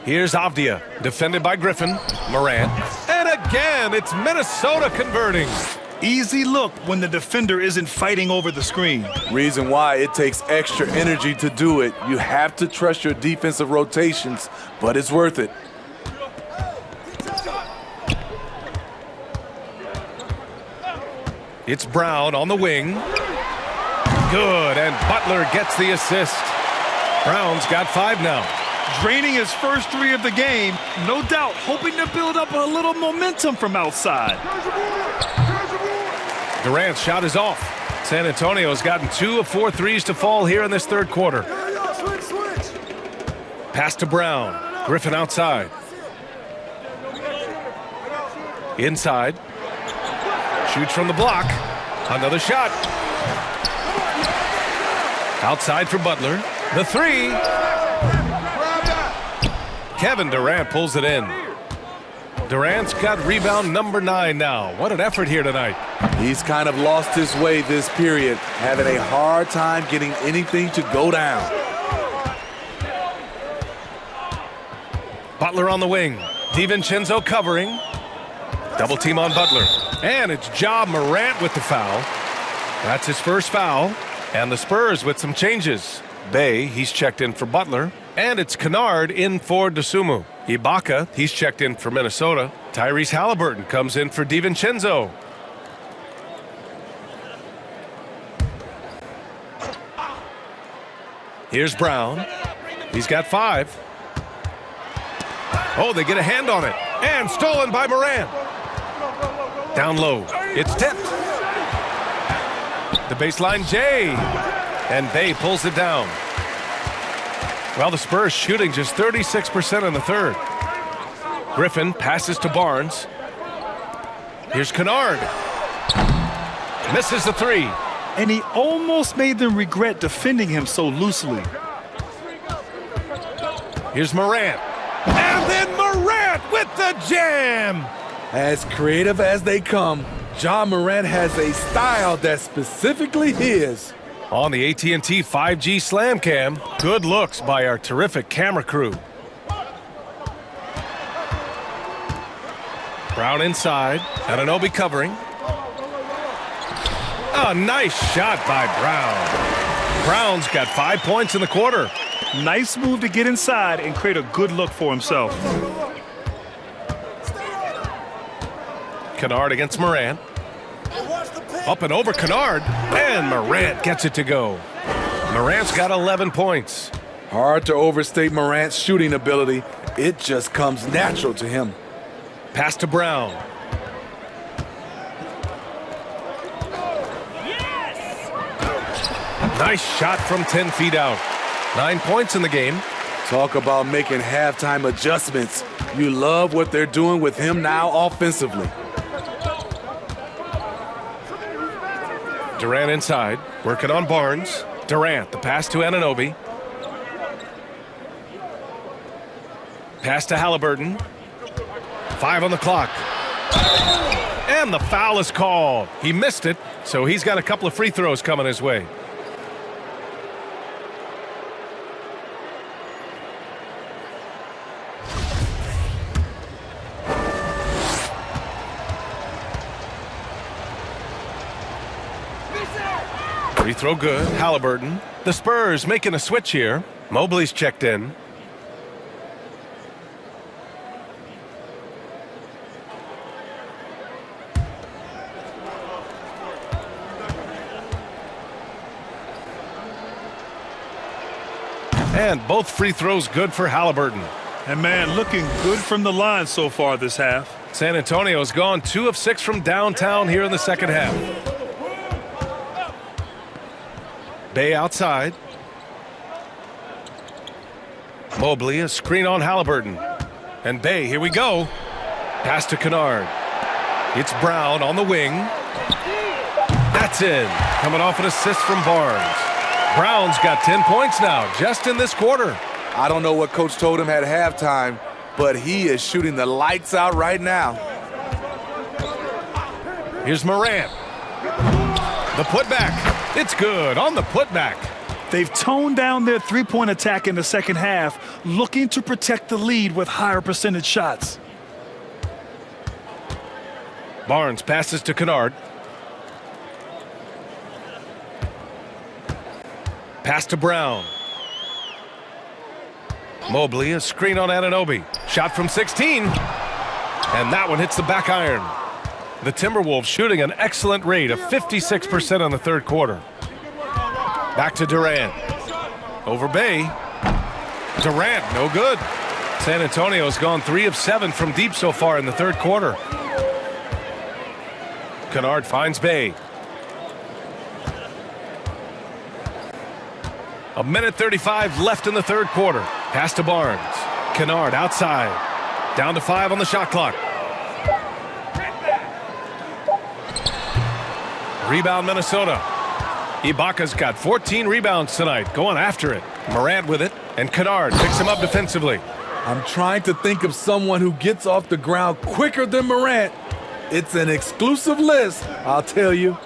Here's Avdia, defended by Griffin. Morant. And again, it's Minnesota converting. Easy look when the defender isn't fighting over the screen. Reason why it takes extra energy to do it. You have to trust your defensive rotations, but it's worth it. It's Brown on the wing. Good, and Butler gets the assist. Brown's got 5 now. Draining his first 3 of the game, no doubt hoping to build up a little momentum from outside. Durant's shot is off. San Antonio's gotten 2 of 4 threes to fall here in this third quarter. Pass to Brown. Griffin outside. Inside. Shoots from the block. Another shot. Outside for Butler. The 3. Kevin Durant pulls it in. Durant's got rebound number 9 now. What an effort here tonight. He's kind of lost his way this period, having a hard time getting anything to go down. Butler on the wing. DiVincenzo covering. Double team on Butler. And it's Ja Morant with the foul. That's his first foul. And the Spurs with some changes. Bay, he's checked in for Butler. And it's Kennard in for Dosunmu. Ibaka, he's checked in for Minnesota. Tyrese Halliburton comes in for DiVincenzo. Here's Brown. He's got 5. Oh, they get a hand on it. And stolen by Morant. Down low. It's tipped. The baseline, Jay. And Bay pulls it down. Well, the Spurs shooting just 36% in the third. Griffin passes to Barnes. Here's Kennard. Misses the 3. And he almost made them regret defending him so loosely. Here's Morant. And then Morant with the jam. As creative as they come, Ja Morant has a style that's specifically his. On the AT&T 5G Slam Cam, good looks by our terrific camera crew. Brown inside, Anunoby covering. A nice shot by Brown. Brown's got 5 points in the quarter. Nice move to get inside and create a good look for himself. Kennard against Morant. Up and over Kennard, and Morant gets it to go. Morant's got 11 points. Hard to overstate Morant's shooting ability. It just comes natural to him. Pass to Brown. Nice shot from 10 feet out. 9 points in the game. Talk about making halftime adjustments. You love what they're doing with him now offensively. Durant inside, working on Barnes. Durant, the pass to Anunoby. Pass to Halliburton. 5 on the clock. And the foul is called. He missed it, so he's got a couple of free throws coming his way. Free throw good. Halliburton. The Spurs making a switch here. Mobley's checked in. And both free throws good for Halliburton. And man, looking good from the line so far this half. San Antonio's gone 2 of 6 from downtown here in the second half. Bay outside. Mobley, a screen on Halliburton. And Bay, here we go. Pass to Kennard. It's Brown on the wing. That's in. Coming off an assist from Barnes. Brown's got 10 points now, just in this quarter. I don't know what Coach told him at halftime, but he is shooting the lights out right now. Here's Morant. The putback. It's good on the putback. They've toned down their three-point attack in the second half, looking to protect the lead with higher percentage shots. Barnes passes to Kennard. Pass to Brown. Mobley, a screen on Anunoby. Shot from 16. And that one hits the back iron. The Timberwolves shooting an excellent rate of 56% on the third quarter. Back to Durant. Over Bay. Durant, no good. San Antonio's gone 3 of 7 from deep so far in the third quarter. Kennard finds Bay. A minute 35 left in the third quarter. Pass to Barnes. Kennard outside. Down to 5 on the shot clock. Rebound Minnesota. Ibaka's got 14 rebounds tonight, going after it. Morant with it, and Kennard picks him up defensively. I'm trying to think of someone who gets off the ground quicker than Morant. It's an exclusive list, I'll tell you.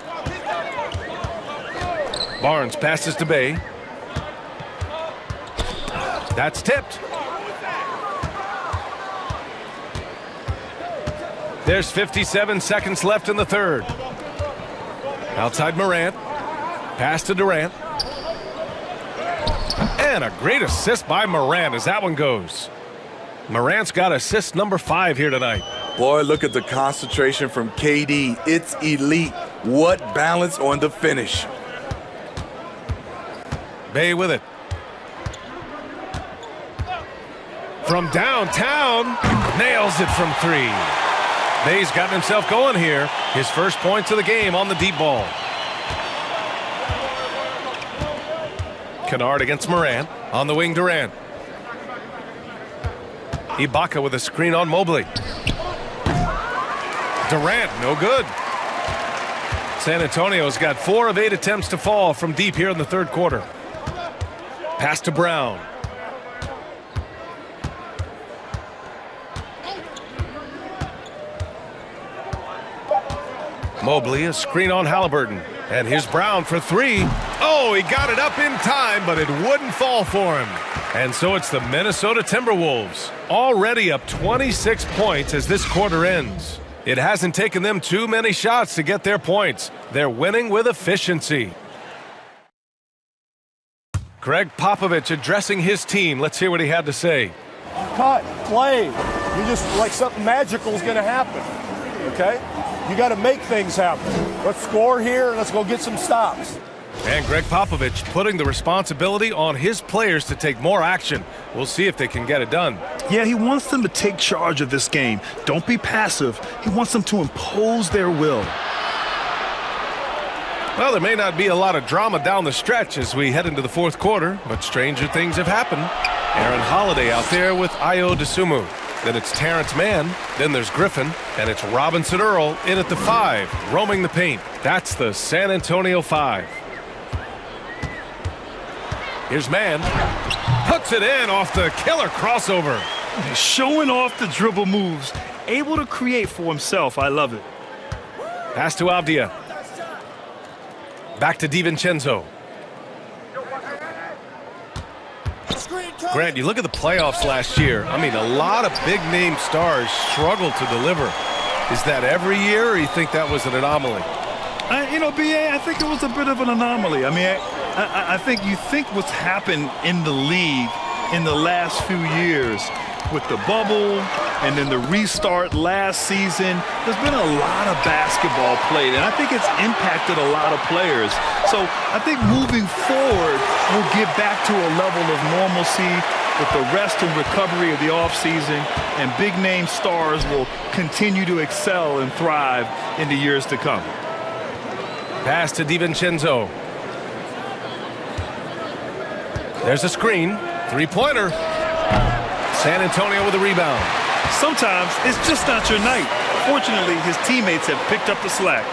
Barnes passes to Bay. That's tipped. There's 57 seconds left in the third. Outside Morant. Pass to Durant. And a great assist by Morant as that one goes. Morant's got assist number 5 here tonight. Boy, look at the concentration from KD. It's elite. What balance on the finish. Bay with it. From downtown, nails it from 3. Bay's gotten himself going here. His first points of the game on the deep ball. Kennard against Morant. On the wing, Durant. Ibaka with a screen on Mobley. Durant, no good. San Antonio's got 4 of 8 attempts to fall from deep here in the third quarter. Pass to Brown. Mobley, a screen on Halliburton. And here's Brown for three. Oh, he got it up in time, but it wouldn't fall for him. And so it's the Minnesota Timberwolves, already up 26 points as this quarter ends. It hasn't taken them too many shots to get their points. They're winning with efficiency. Greg Popovich addressing his team. Let's hear what he had to say. Cut, play. You just, like something magical is going to happen, okay? You got to make things happen. Let's score here and let's go get some stops. And Greg Popovich putting the responsibility on his players to take more action. We'll see if they can get it done. Yeah, he wants them to take charge of this game. Don't be passive. He wants them to impose their will. Well, there may not be a lot of drama down the stretch as we head into the fourth quarter, but stranger things have happened. Aaron Holiday out there with Ayo Dosunmu. Then it's Terrence Mann, then there's Griffin, and it's Robinson Earl in at the 5, roaming the paint. That's the San Antonio 5. Here's Mann. Puts it in off the killer crossover. Showing off the dribble moves. Able to create for himself. I love it. Pass to Avdia. Back to DiVincenzo. Grant, you look at the playoffs last year. I mean, a lot of big-name stars struggled to deliver. Is that every year, or you think that was an anomaly? BA, I think it was a bit of an anomaly. I mean, I think you think what's happened in the league in the last few years with the bubble and then the restart last season, there's been a lot of basketball played, and I think it's impacted a lot of players. So I think moving forward, we'll get back to a level of normalcy with the rest and recovery of the offseason, and big-name stars will continue to excel and thrive in the years to come. Pass to DiVincenzo. There's a screen. Three-pointer. San Antonio with a rebound. Sometimes it's just not your night. Fortunately, his teammates have picked up the slack.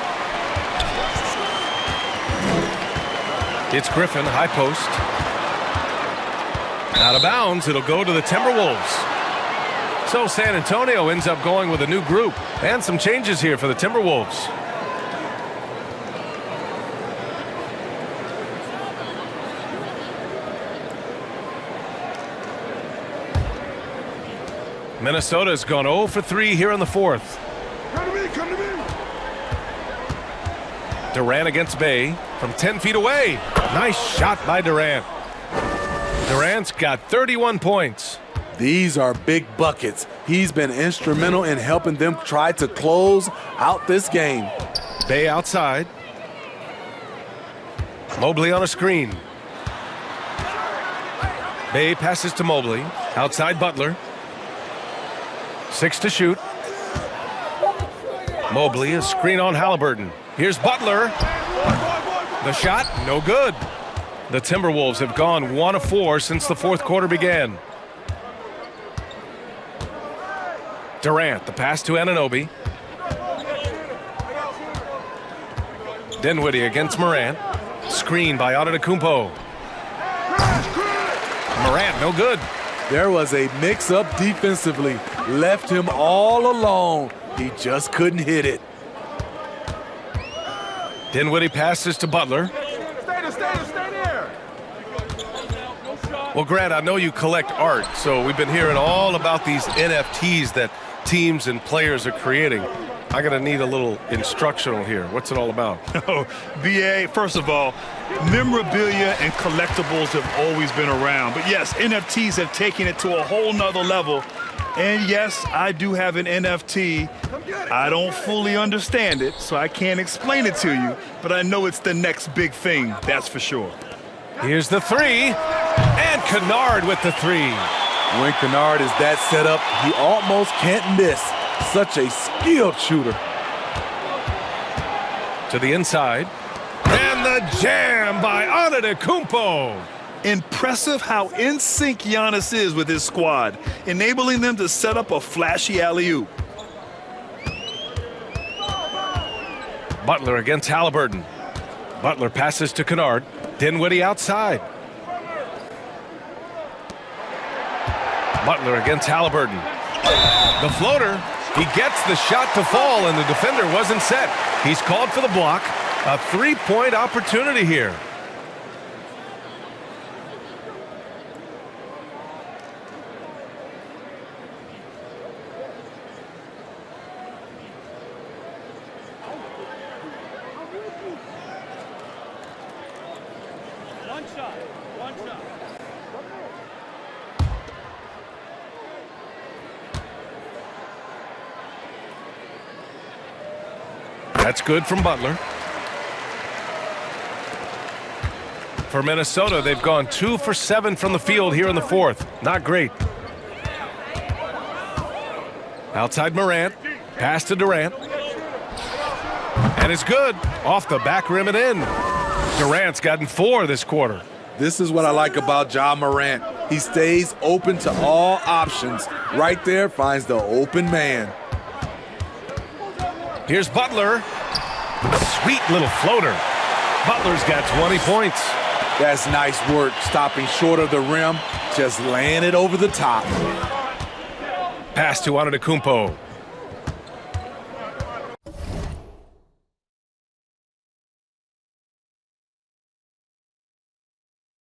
It's Griffin, high post. Out of bounds, it'll go to the Timberwolves. So San Antonio ends up going with a new group and some changes here for the Timberwolves. Minnesota's gone 0 for 3 here in the fourth. Come to me. Durant against Bay from 10 feet away. Nice shot by Durant. Durant's got 31 points. These are big buckets. He's been instrumental in helping them try to close out this game. Bay outside. Mobley on a screen. Bay passes to Mobley. Outside Butler. 6 to shoot. Mobley, a screen on Halliburton. Here's Butler. The shot, no good. The Timberwolves have gone 1 of 4 since the fourth quarter began. Durant, the pass to Anunoby. Dinwiddie against Morant. Screen by Antetokounmpo. Morant, no good. There was a mix-up defensively. Left him all alone. He just couldn't hit it. Dinwiddie passes to Butler. Stay there. Well, Grant, I know you collect art, so we've been hearing all about these NFTs that teams and players are creating. I'm going to need a little instructional here. What's it all about? Oh, BA, first of all, memorabilia and collectibles have always been around. But yes, NFTs have taken it to a whole nother level. And yes, I do have an NFT. I don't fully understand it, so I can't explain it to you. But I know it's the next big thing, that's for sure. Here's the three. And Kennard with the three. When Kennard is that set up, he almost can't miss. Such a skilled shooter. To the inside. And the jam by Antetokounmpo. Impressive how in sync Giannis is with his squad, enabling them to set up a flashy alley-oop. Butler against Halliburton. Butler passes to Kennard. Dinwiddie outside. Butler against Halliburton. The floater. He gets the shot to fall, and the defender wasn't set. He's called for the block. A three-point opportunity here. That's good from Butler. For Minnesota, they've gone 2 for 7 from the field here in the fourth. Not great. Outside Morant. Pass to Durant. And it's good. Off the back rim and in. Durant's gotten 4 this quarter. This is what I like about Ja Morant. He stays open to all options. Right there, finds the open man. Here's Butler. Sweet little floater. Butler's got 20 points. That's nice work, stopping short of the rim, just laying it over the top. Pass to Antetokounmpo.